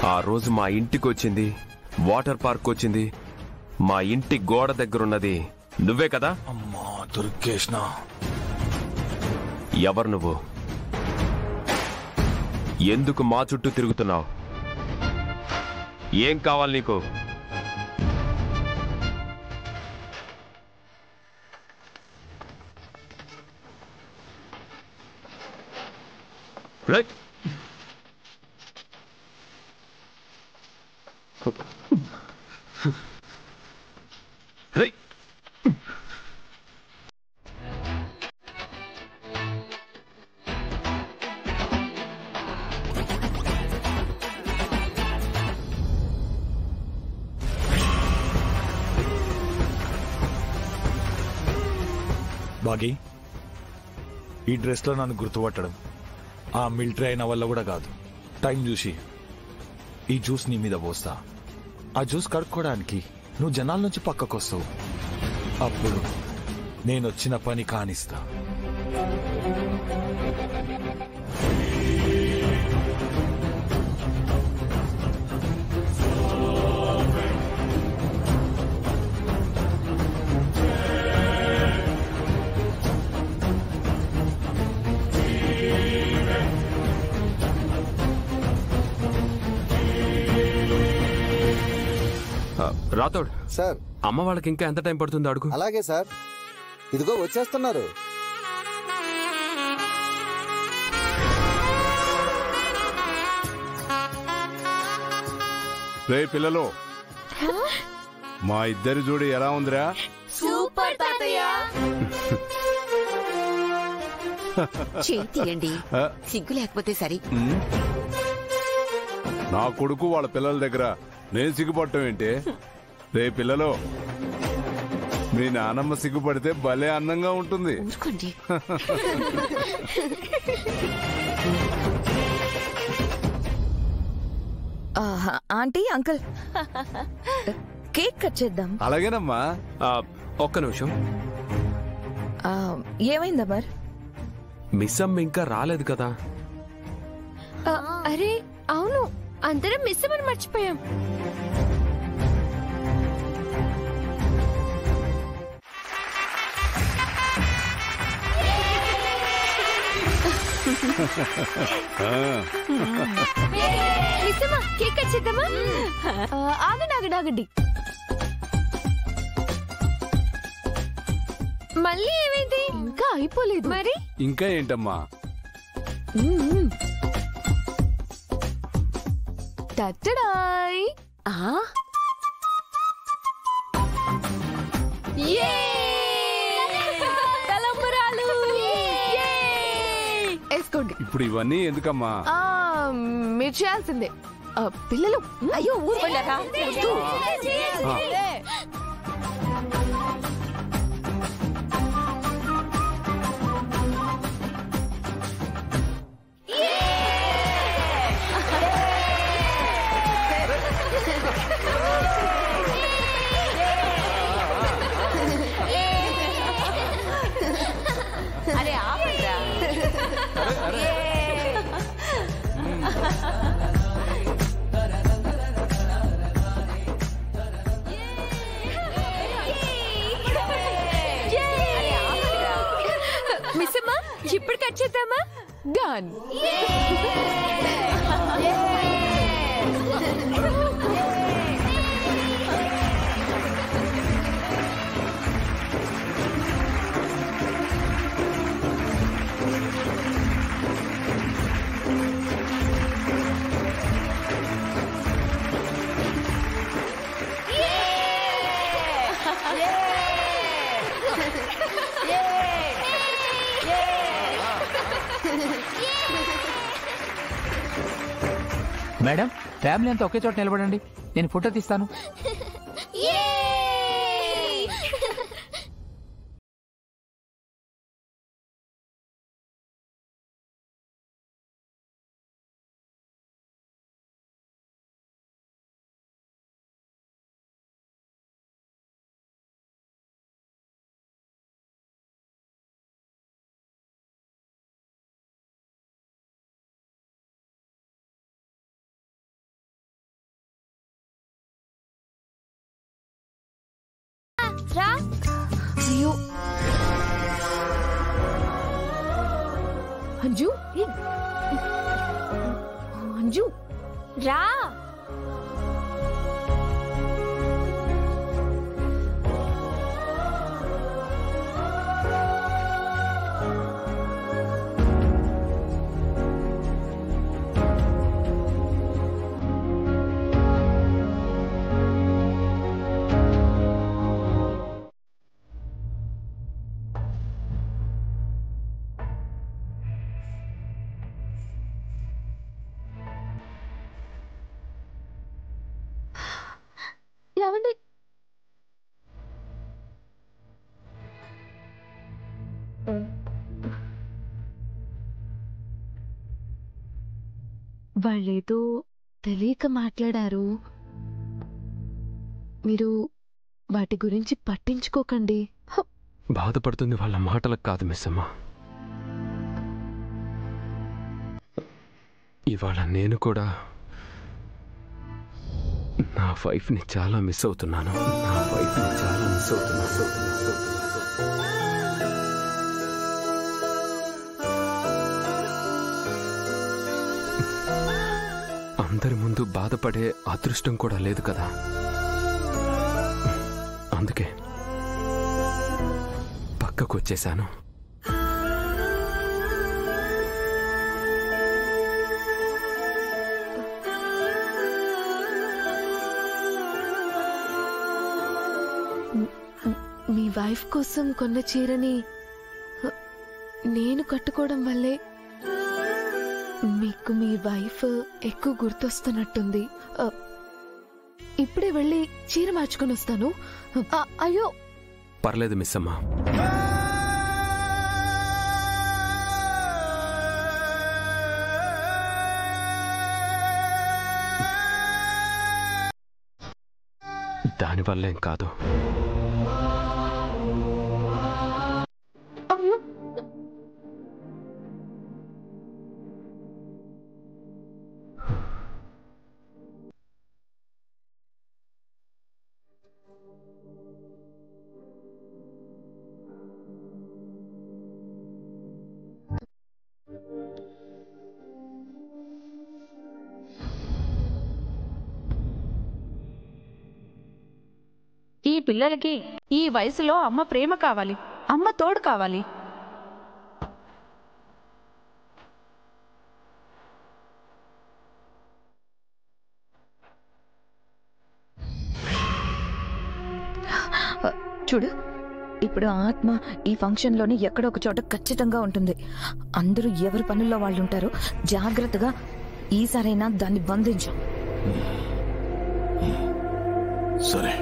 ఆ రోజు మా ఇంటికి వచ్చింది, వాటర్ పార్క్ వచ్చింది, మా ఇంటి గోడ దగ్గరున్నది నువ్వే కదా? అమ్మా దుర్గేష్ణ. ఎవరు నువ్వు? ఎందుకు మా చుట్టూ తిరుగుతున్నావు? ఏం కావాలి నీకు? రైట్. రైట్. బాగి, ఈ డ్రెస్లో నన్ను గుర్తుపట్టడం ఆ మిలిటరీ అయిన వల్ల కూడా కాదు. టైం చూసి ఈ జ్యూస్ నీ మీద పోస్తా. ఆ జ్యూస్ కడుక్కోవడానికి నువ్వు జనాల నుంచి పక్కకొస్తావు. అప్పుడు నేను వచ్చిన పని కానిస్తా. రాథోడ్ సార్, అమ్మ వాళ్ళకి ఇంకా ఎంత టైం పడుతుందో అడుగు. అలాగే సార్, ఇదిగో వచ్చేస్తున్నారు. రే పిల్లలు, మా ఇద్దరి జోడి ఎలా ఉందిరా? సూపర్ తాతయ్య. చేతియండి, సిగ్గు లేకపోతే సరి. నా కొడుకు వాళ్ళ పిల్లల దగ్గర నేను సిగ్గుపడటం ఏంటి? రే పిల్లలు, మీ నానమ్మ సిగ్గుపడితే భలే అందంగా ఉంటుంది. ఆంటీ, అంకుల్, కేక్ కట్ చేద్దాం. అలాగేనమ్మా. ఒక్క నిమిషం. ఏమైందా మరి? మిస్ అమ్మ ఇంకా రాలేదు కదా? అరే అవును, అందరం మిస్ అమ్మని మర్చిపోయాం. మిస్ అమ్మ, కేక్ కట్ చేద్దామా? ఆగండి. మళ్ళీ ఏమైంది? ఇంకా అయిపోలేదు. మరి ఇంకా ఏంటమ్మా? టట్టడాయ్. ఇప్పుడు ఇవన్నీ ఎందుకమ్మా? మీరు చేయాల్సిందే. పిల్లలు అయ్యో ఊరుకోలేరా? అరే ఆపండిరా. మిస్ అమ్మా ఇప్పుడు కట్ చేద్దామా? డన్. మేడం, ఫ్యామిలీ అంతా ఒకే చోట నిలబడండి, నేను ఫోటో తీస్తాను. రా. అయ్యో అంజు, అంజు రా. ఏమండి? వాళ్ళేదో తెలియక మాట్లాడారు. మీరు వాటి గురించి పట్టించుకోకండి. బాధపడుతుంది వాళ్ళ మాటలకు కాదు మిస్ అమ్మ. ఇవాళ నేను కూడా నా వైఫ్ని చాలా మిస్ అవుతున్నాను. అందరి ముందు బాధపడే అదృష్టం కూడా లేదు కదా. అందుకే పక్కకు వచ్చేశాను. మీ వైఫ్ కోసం కొన్న చీరని నేను కట్టుకోవడం వల్లే మీకు మీ వైఫ్ ఎక్కువ గుర్తొస్తున్నట్టుంది. ఇప్పుడే వెళ్ళి చీర మార్చుకొని వస్తాను. అయ్యో పర్లేదు మిస్ అమ్మా. దానివల్లేం కాదు. ఈ పిల్లలకి ఈ వయసులో అమ్మ ప్రేమ కావాలి, అమ్మ తోడు కావాలి. చూడు, ఇప్పుడు ఆత్మ ఈ ఫంక్షన్ లోనే ఎక్కడో ఒక చోట ఖచ్చితంగా ఉంటుంది. అందరూ ఎవరి పనుల్లో వాళ్ళు ఉంటారు. జాగ్రత్తగా ఈసారైనా దాన్ని బంధించు. సరే.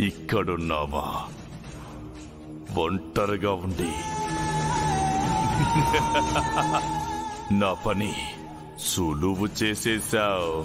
ఇక్కడున్నావా? ఒంటరిగా ఉండి నా పని సులువు చేసేశావు.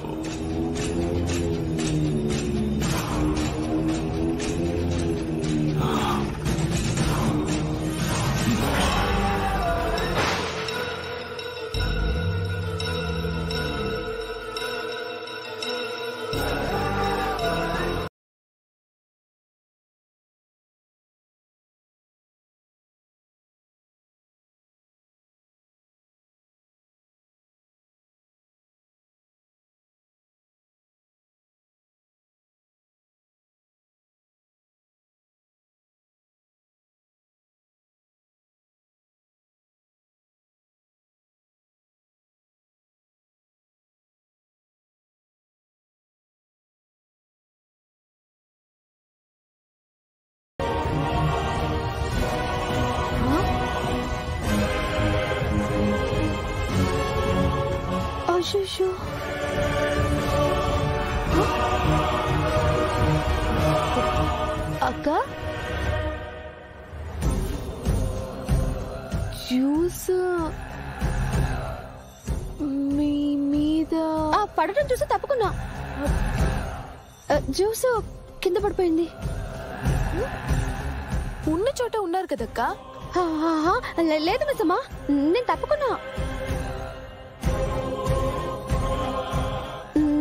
అయ్యో, అక్క జ్యూస్ మీ మీద పడటం చూసి తప్పుకున్నా. జ్యూస్ కింద పడిపోయింది. ఉన్న చోట ఉన్నారు కదక్క. లేదు మిస్సమ్మా, నేను తప్పుకున్నా.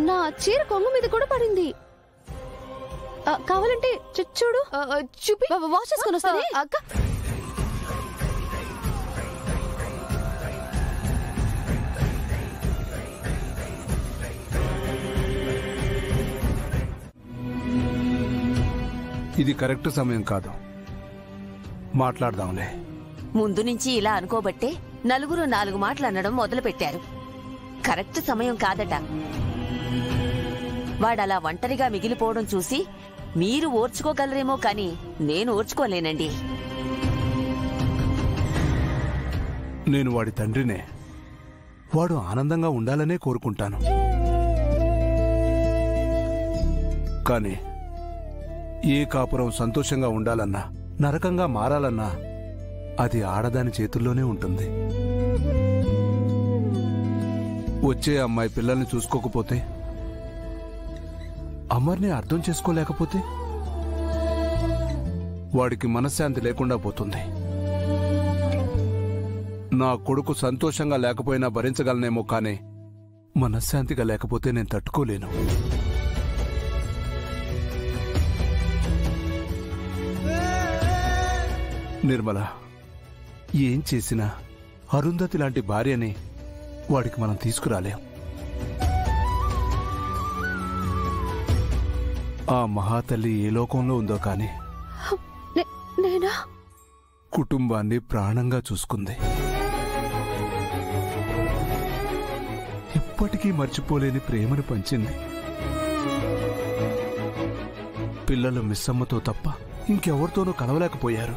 నా చీర కొంగు మీద కూడా పడింది. కావాలంటే చూడు, చూపి వాష్ చేసుకొని వస్తాను అక్క. ఇది కరెక్ట్ సమయం కాదు, మాట్లాడదాంలే. ముందు నుంచి ఇలా అనుకోబట్టే నలుగురు 4 మాటలు అనడం మొదలు పెట్టారు. కరెక్ట్ సమయం కాదట. వాడలా ఒంటరిగా మిగిలిపోవడం చూసి మీరు ఓర్చుకోగలరేమో కాని నేను ఓర్చుకోలేనండి. నేను వాడి తండ్రినే. వాడు ఆనందంగా ఉండాలనే కోరుకుంటాను. కానీ ఏ కాపురం సంతోషంగా ఉండాలన్నా, నరకంగా మారాలన్నా అది ఆడదాని చేతుల్లోనే ఉంటుంది. వచ్చే అమ్మాయి పిల్లల్ని చూసుకోకపోతే, అమర్ని అర్థం చేసుకోలేకపోతే వాడికి మనశ్శాంతి లేకుండా పోతుంది. నా కొడుకు సంతోషంగా లేకపోయినా భరించగలనేమో కానీ మనశ్శాంతిగా లేకపోతే నేను తట్టుకోలేను. నిర్మల, ఏం చేసినా అరుంధతి లాంటి భార్యని వాడికి మనం తీసుకురాలేం. ఆ మహాతల్లి ఏ లోకంలో ఉందో కాని కుటుంబాన్ని ప్రాణంగా చూసుకుంది. ఇప్పటికీ మర్చిపోలేని ప్రేమను పంచింది. పిల్లలు మిస్సమ్మతో తప్ప ఇంకెవరితోనూ కలవలేకపోయారు.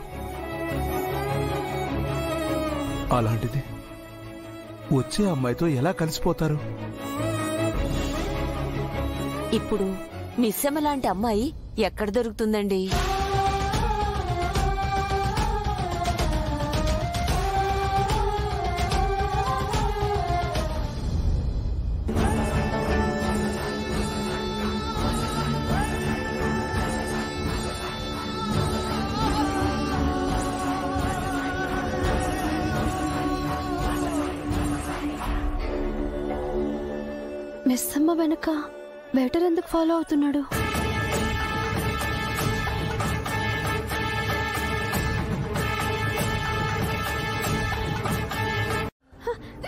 అలాంటిది వచ్చే అమ్మాయితో ఎలా కలిసిపోతారు? ఇప్పుడు మిస్సమ్మ లాంటి అమ్మాయి ఎక్కడ దొరుకుతుందండి? మిస్సమ్మ వెనక వేటర్ ఎందుకు ఫాలో అవుతున్నాడు?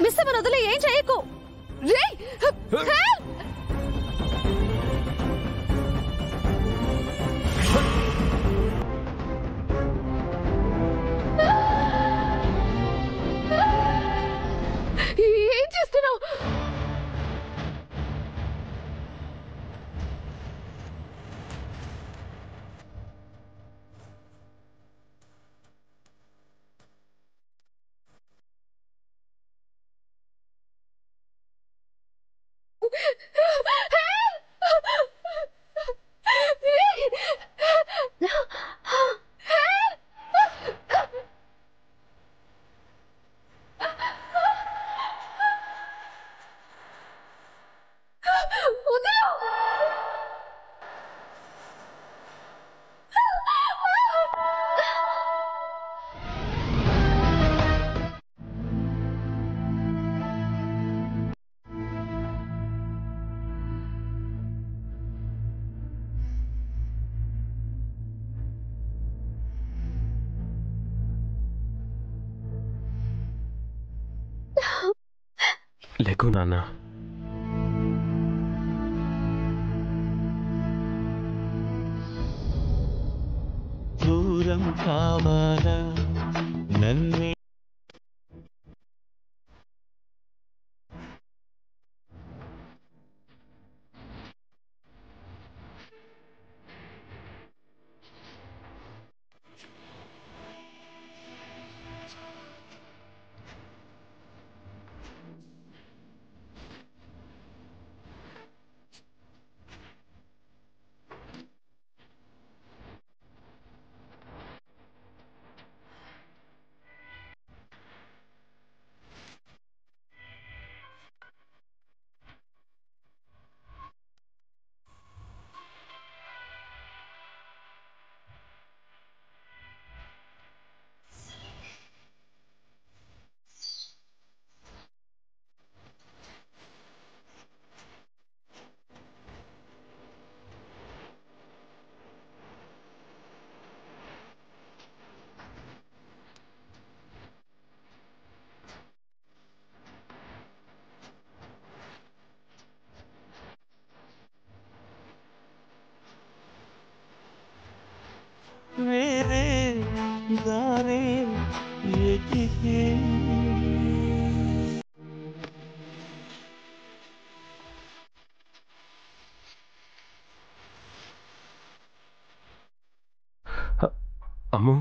మిస్సమ్మ వదిలే, ఏం చేయకు. ఏం చేస్తున్నావు? లేకు నాన్న. దూరం కావాలా నన్ను? వేరే దారే ఎదిగే అమ్ము,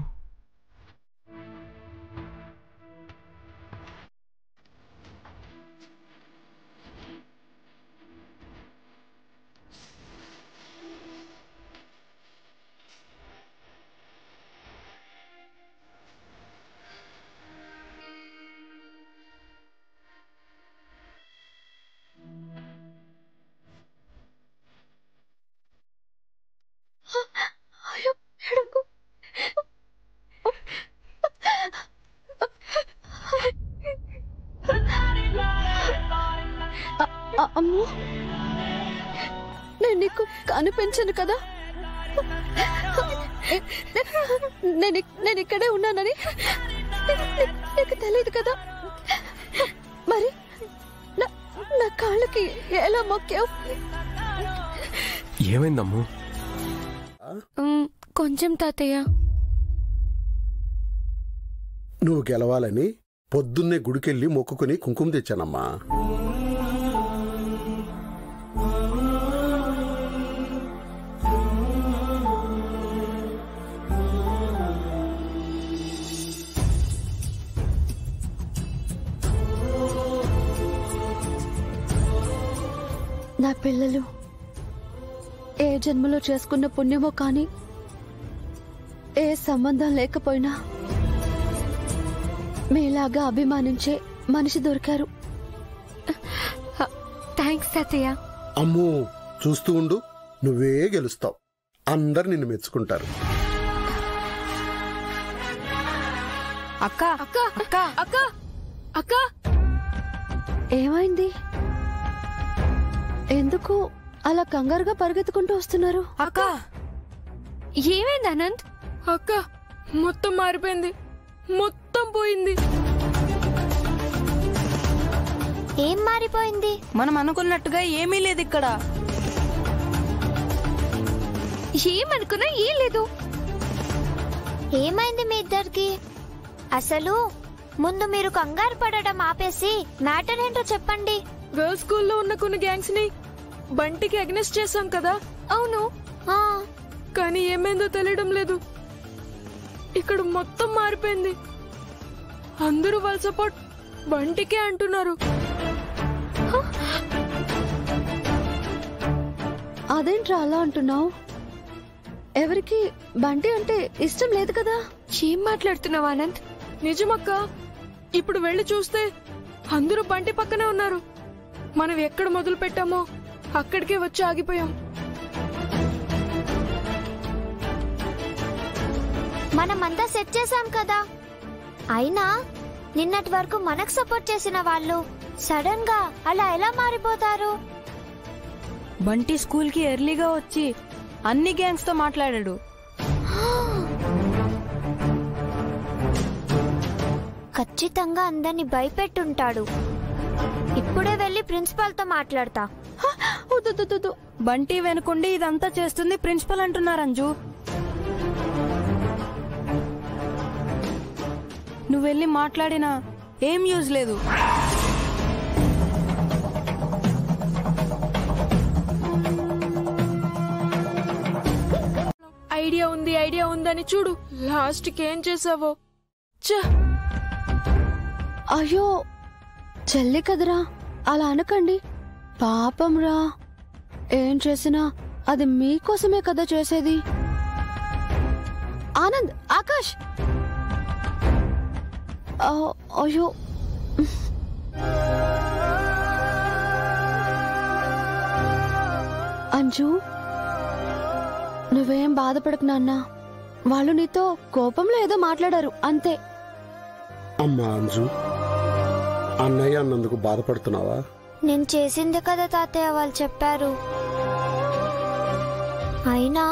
అమ్మో, నేను నీకు కనిపించను కదా? నేను ఇక్కడే ఉన్నానని నీకు తెలియదు కదా? మరి నా కాళ్ళకి ఎలా మొక్కావు? ఏమైందమ్ము? కొంచెం తాతయ్య. నువ్వు గెలవాలని పొద్దున్నే గుడికెళ్ళి మొక్కుకుని కుంకుమ తెచ్చానమ్మా. నా పిల్లలు ఏ జన్మలో చేసుకున్న పుణ్యమో కానీ ఏ సంబంధం లేకపోయినా మీలాగా అభిమానించే మనిషి దొరికారు. థ్యాంక్స్ తాతయ్య. అమ్మో, చూస్తూ ఉండు, నువ్వే గెలుస్తావు. అందరు నిన్ను మెచ్చుకుంటారు. అక్క అక్క అక్క అక్క అక్క ఏమైంది? ఎందుకు అలా కంగారుగా పరిగెత్తుకుంటూ వస్తున్నారు? అక్క ఏమైంది అనంత్? అక్క మొత్తం మారిపోయింది, మొత్తం పోయింది. ఏం మారిపోయింది? మనం అనుకున్నట్టుగా ఏమీ లేదు ఇక్కడ. ఏమనుకున్నా ఏం లేదు. ఏమైంది మీ ఇద్దరికి? అసలు ముందు మీరు కంగారు పడడం ఆపేసి మ్యాటర్ ఏంటో చెప్పండి. గర్ల్స్ స్కూల్లో ఉన్న కొన్ని గ్యాంగ్స్ ని బంటికి అగ్నెస్ట్ చేశాం కదా. అవును, కానీ ఏమైందో తెలియడం లేదు. ఇక్కడ మొత్తం మారిపోయింది. అందరూ వాళ్ళ సపోర్ట్ బంటికే అంటున్నారు. అదేంట్రా అలా అంటున్నావు? ఎవరికి బంటి అంటే ఇష్టం లేదు కదా. ఏం మాట్లాడుతున్నావు అనంత్? నిజమక్క, ఇప్పుడు వెళ్ళి చూస్తే అందరూ బంటి పక్కనే ఉన్నారు. మనం ఎక్కడ మొదలు పెట్టామో అక్కడికే వచ్చి ఆగిపోయాం. మనమంతా సెట్ చేశాం కదా. అయినా నిన్నటి వరకు మనకు సపోర్ట్ చేసిన వాళ్ళు సడన్ గా అలా ఎలా మారిపోతారు? బంటి స్కూల్ కి ఎర్లీగా వచ్చి అన్ని గ్యాంగ్స్ తో మాట్లాడాడు. ఖచ్చితంగా అందరిని భయపెట్టుంటాడు. ఇప్పుడే వెళ్ళి ప్రిన్సిపాల్ తో మాట్లాడతా. బంటి వెనుకుండి ఇదంతా చేస్తుంది ప్రిన్సిపల్ అంటున్నారు అంజు. నువ్వు వెళ్ళి మాట్లాడినా ఏం యూజ్ లేదు. ఐడియా ఉందని చూడు, లాస్ట్ కి ఏం చేసావో. అయ్యో చెల్లి కదరా, అలా అనకండి. పాపం రా, ఏం చేసినా అది మీకోసమే కదా చేసేది. ఆనంద్, ఆకాష్, అయ్యో అంజు, నువ్వేం బాధపడకు నాన్న. వాళ్ళు నీతో కోపంలో ఏదో మాట్లాడారు అంతే. అమ్మా అంజు, అన్నయ్య అన్నందుకు బాధపడుతున్నావా? నేను చేసిందే కదా తాతయ్య వాళ్ళు చెప్పారు. అయినా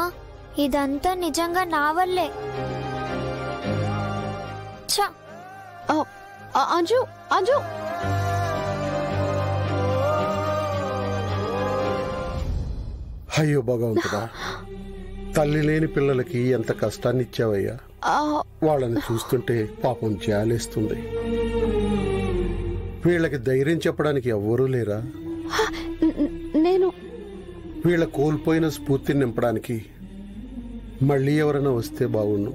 ఇదంతా నిజంగా నా వల్లే. అంజు, అంజు, అయ్యో భగవంతుడా, తల్లి లేని పిల్లలకి ఎంత కష్టాన్ని ఇచ్చావయ్యా. వాళ్ళని చూస్తుంటే పాపం జాలేస్తుంది. వీళ్ళకి ధైర్యం చెప్పడానికి ఎవ్వరూ లేరా? నేను వీళ్ళ కోల్పోయిన స్ఫూర్తిని నింపడానికి మళ్ళీ ఎవరైనా వస్తే బాగుండు.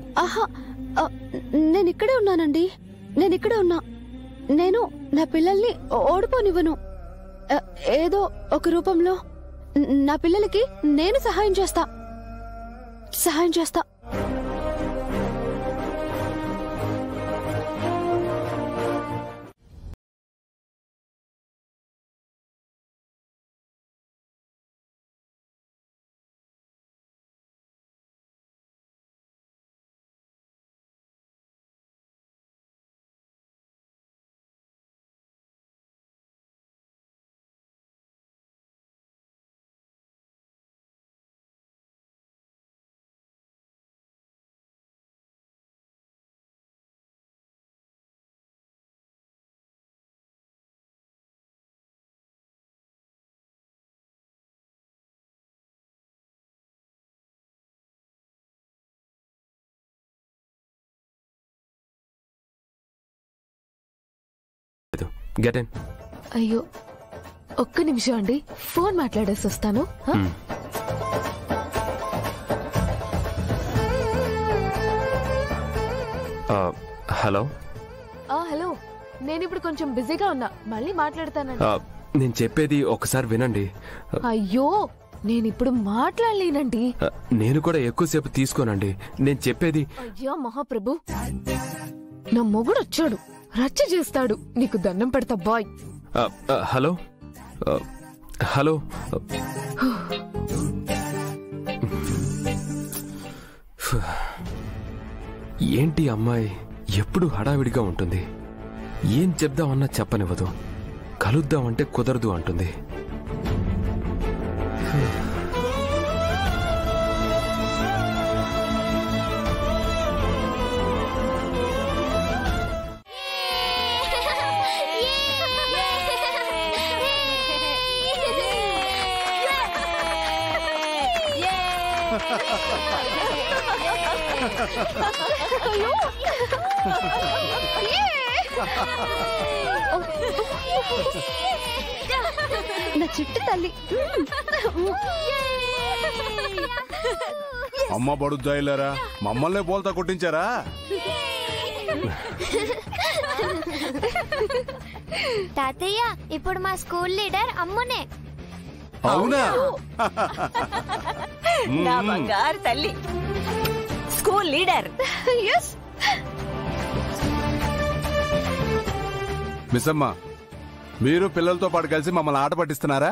నేను ఇక్కడే ఉన్నానండి, నేను ఇక్కడే ఉన్నా. నేను నా పిల్లల్ని ఓడిపోనివ్వను. ఏదో ఒక రూపంలో నా పిల్లలకి నేను సహాయం చేస్తా. Get in. అయ్యో ఒక్క నిమిషం అండి, ఫోన్ మాట్లాడేసి వస్తాను. హలో. హలో, నేను ఇప్పుడు కొంచెం బిజీగా ఉన్నా, మళ్ళీ మాట్లాడతానండి. నేను చెప్పేది ఒకసారి వినండి. అయ్యో నేనిప్పుడు మాట్లాడలేనండి. నేను కూడా ఎక్కువసేపు తీసుకోనండి. నేను చెప్పేది. అయ్యో మహాప్రభు, నా మొగుడు వచ్చాడు, రచ్చ చేస్తాడు. నీకు దండం పెడతా బాయ్. హలో హలో, ఏంటి అమ్మాయి ఎప్పుడు హడావిడిగా ఉంటుంది. ఏం చెప్దామన్నా చెప్పనివ్వదు. కలుద్దామంటే కుదరదు అంటుంది. నా చిట్టు తల్లి. అమ్మ బడు జాయిలరా, మమ్మల్నే బోల్తా కొట్టించారా? తాతయ్య ఇప్పుడు మా స్కూల్ లీడర్ అమ్మునే. అవునా? నా బంగారు తల్లి, స్కూల్ లీడర్. మిస్సమ్మ, మీరు పిల్లలతో పాటు కలిసి మమ్మల్ని ఆట పట్టిస్తున్నారా?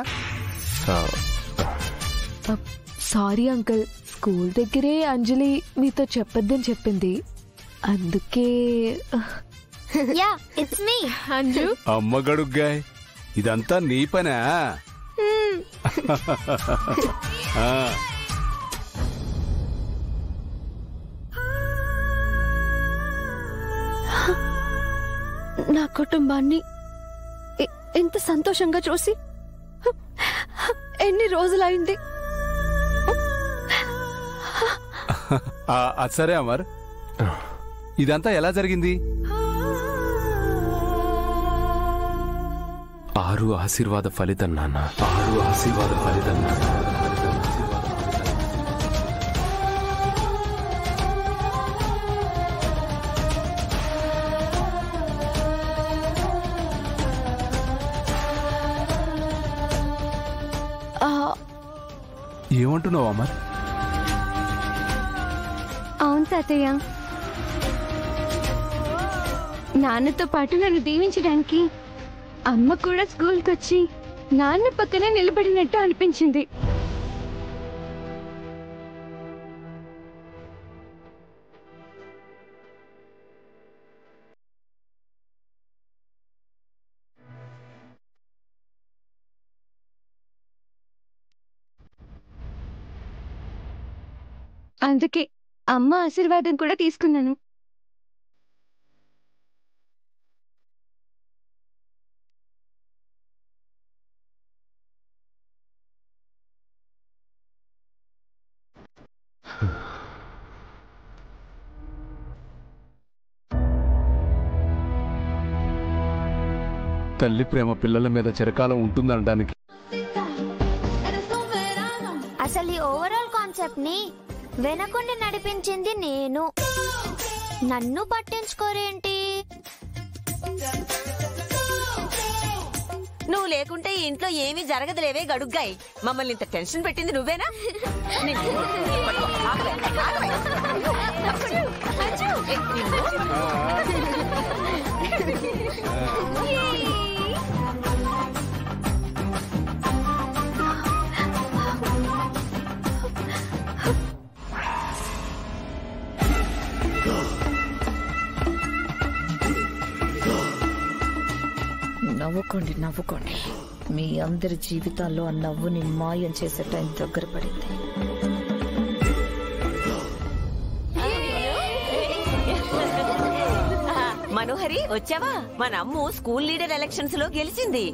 సారీ అంకుల్, స్కూల్ దగ్గరే అంజలి మీతో చెప్పొద్దని చెప్పింది, అందుకే. Yeah it's me Anju. అమ్మ గడుగ్గాయ్, ఇదంతా నీ పనా? నా కుటుంబాన్ని ఎంత సంతోషంగా చూసి ఎన్ని రోజులైంది. అది సరే అమర్, ఇదంతా ఎలా జరిగింది? 6 ఆశీర్వాద ఫలితం నాన్న, 6 ఆశీర్వాద ఫలితం నాన్న. ఏమంటున్నావు అమర్? అవును తాతయ్య, నాన్నతో పాటు నన్ను దీవించడానికి అమ్మ కూడా స్కూల్కి వచ్చి నాన్న పక్కనే నిలబడినట్టు అనిపించింది. అందుకే అమ్మ ఆశీర్వాదం కూడా తీసుకున్నాను. తల్లి ప్రేమ పిల్లల మీద చిరకాలం ఉంటుందనడానికి అసలు ఈ ఓవరాల్ కాన్సెప్ట్ ని వెనకుండి నడిపించింది నేను. నన్ను పట్టించుకోరేంటి? నువ్వు లేకుంటే ఈ ఇంట్లో ఏమీ జరగదులేవే గడుగ్గాయి. మమ్మల్ని ఇంత టెన్షన్ పెట్టింది నువ్వేనా? నవ్వుకోండి నవ్వుకోండి, మీ అందరి జీవితాల్లో ఆ నవ్వుని మాయం చేసే టైం దగ్గర పడింది. మనోహరి వచ్చావా? మన అమ్ము స్కూల్ లీడర్ ఎలక్షన్స్ లో గెలిచింది.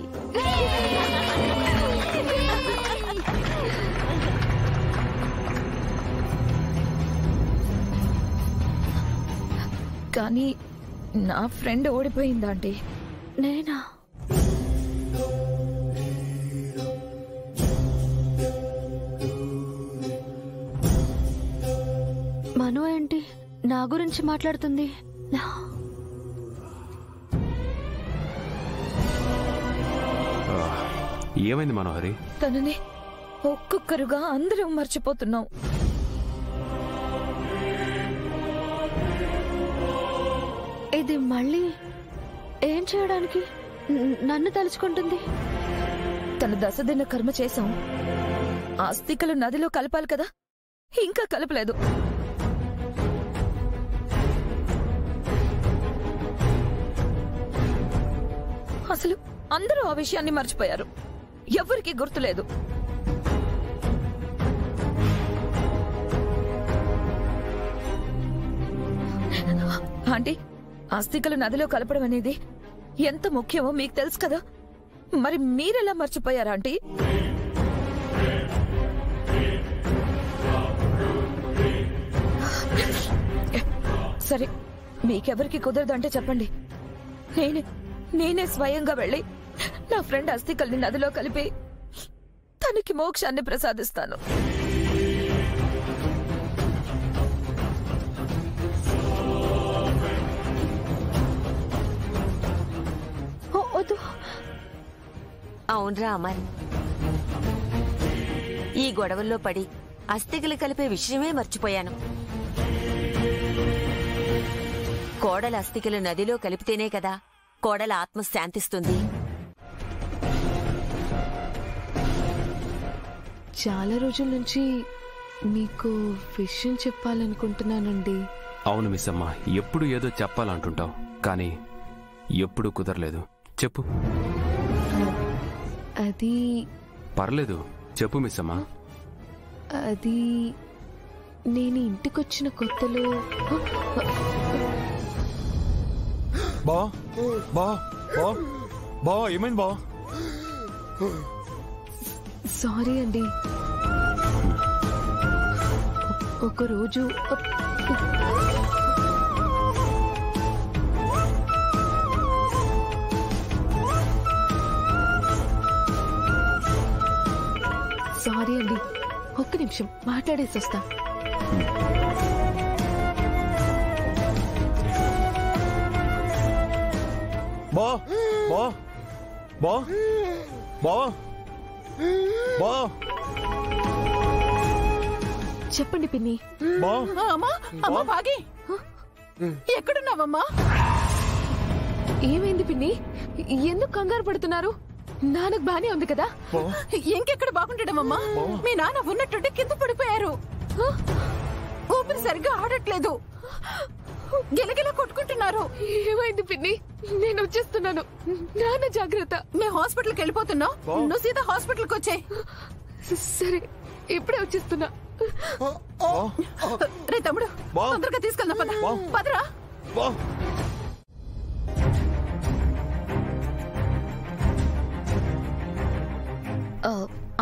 కానీ నా ఫ్రెండ్ ఓడిపోయిందా అండి? నేనా? మను ఏంటి నా గురించి మాట్లాడుతుంది? ఏమైంది మనోహరి? తనని ఒక్కొక్కరుగా అందరం మర్చిపోతున్నాం. ఇది మళ్ళీ ఏం చేయడానికి నన్ను తలుచుకుంటుంది? తన దశదిన కర్మ చేశాం. ఆస్తికలు నదిలో కలపాలి కదా, ఇంకా కలపలేదు. అసలు అందరూ ఆ విషయాన్ని మర్చిపోయారు. ఎవ్వరికీ గుర్తులేదు. ఆంటీ, ఆస్తికలు నదిలో కలపడం అనేది ఎంత ముఖ్యమో మీకు తెలుసు కదా. మరి మీరెలా మర్చిపోయారా ఆంటీ? సరే, మీకెవరికి కుదరదంటే చెప్పండి. నేనే స్వయంగా వెళ్ళి నా ఫ్రెండ్ అస్థికల్ని నదిలో కలిపి తనకి మోక్షాన్ని ప్రసాదిస్తాను. అవునరా అమర్, ఈ గొడవల్లో పడి అస్థికలు కలిపే విషయమే మర్చిపోయాను. కోడల అస్థికలు నదిలో కలిపితేనే కదా కోడల ఆత్మ శాంతిస్తుంది. చాలా రోజుల నుంచి మీకు విషయం చెప్పాలనుకుంటున్నానండి. అవును మిస్ అమ్మ, ఎప్పుడు ఏదో చెప్పాలంటుంటావు, కానీ ఎప్పుడు కుదరలేదు. చెప్పు. అది పర్లేదు, చెప్పు మిస్ అమ్మ. అది నేను ఇంటికొచ్చిన కొత్తలో బా బా బా బా ఏమైంది బా? సారీ అండి. ఒకరోజు సారీ అండి, ఒక్క నిమిషం మాట్లాడేసి వస్తా. బా బా బా బా బా చెప్పండి పిన్ని. అమ్మా అమ్మా భాగి, ఎక్కడున్నావమ్మా? ఏమైంది పిన్ని? ఎందుకు కంగారు పడుతున్నారు? నాన్నకు బానే ఉంది కదా? ఇంకెక్కడ బాగుంటాడమ్మా? మీ నాన్న ఉన్నట్టుండి కింద పడిపోయారు. ఊపిరి సరిగ్గా ఆడట్లేదు, గిలగిలా కొట్టుకుంటున్నారు. ఏమైంది పిన్ని? నేను వచ్చేస్తున్నాను. నాన్న జాగ్రత్త. మేము హాస్పిటల్కి వెళ్ళిపోతున్నాం, నువ్వు సీదా హాస్పిటల్కి వచ్చే. సరే, ఇప్పుడే వచ్చేస్తున్నా. రే తమ్ముడు, తొందరగా తీసుకెళ్దాం. పదరా.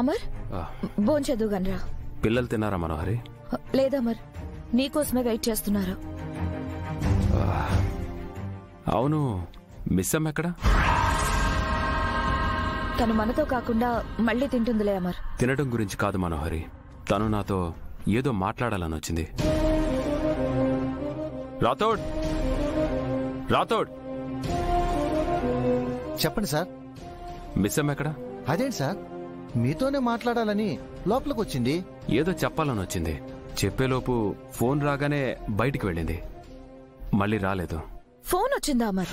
అమర్, భోంచేదు గన్రా. పిల్లలు తిన్నారా మనోహరి? లేదమర్, నీకోసమే వెయిట్ చేస్తున్నారు. అవును, మిస్ అమ్మ ఎక్కడ? తను మనతో కాకుండా మళ్ళీ తింటుందిలే అమర్. తినడం గురించి కాదు మనోహరి, తను నాతో ఏదో మాట్లాడాలని వచ్చింది. రాథోడ్, రాథోడ్, చెప్పండి సార్. మిస్ అమ్మ ఎక్కడ? అదేంటి సార్, మీతోనే మాట్లాడాలని లోపలికి వచ్చింది. ఏదో చెప్పాలని వచ్చింది. చెప్పేలోపు ఫోన్ రాగానే బయటికి వెళ్ళింది, మళ్ళీ రాలేదు. ఫోన్ వచ్చిందా అమర్?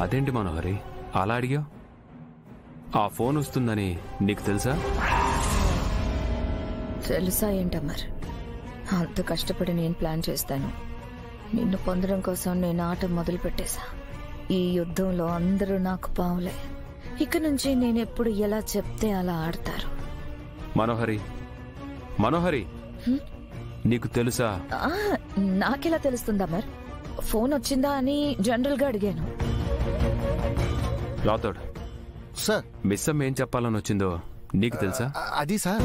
అదేంటి మనోహరి అలా అడిగా? ఆ ఫోన్ వస్తుందని నీకు తెలుసా? తెలుసా ఏంటమ్మర్? అంత కష్టపడి నేను ప్లాన్ చేస్తాను. నిన్ను పొందడం కోసం నేను ఆట మొదలు పెట్టేశా. ఈ యుద్ధంలో అందరూ నాకు పావులే. ఇక నుంచి నేనెప్పుడు ఎలా చెప్తే అలా ఆడతారు. మనోహరి, మనోహరి, నీకు తెలుసా? నాకెలా తెలుస్తుందమ్మర్? ఫోన్ వచ్చిందా అని జనరల్ గా అడిగాను. రాథోడ్ సార్, మిస్ అమ్మ ఏం చెప్పాలని వచ్చిందో నీకు తెలుసా? అది సార్,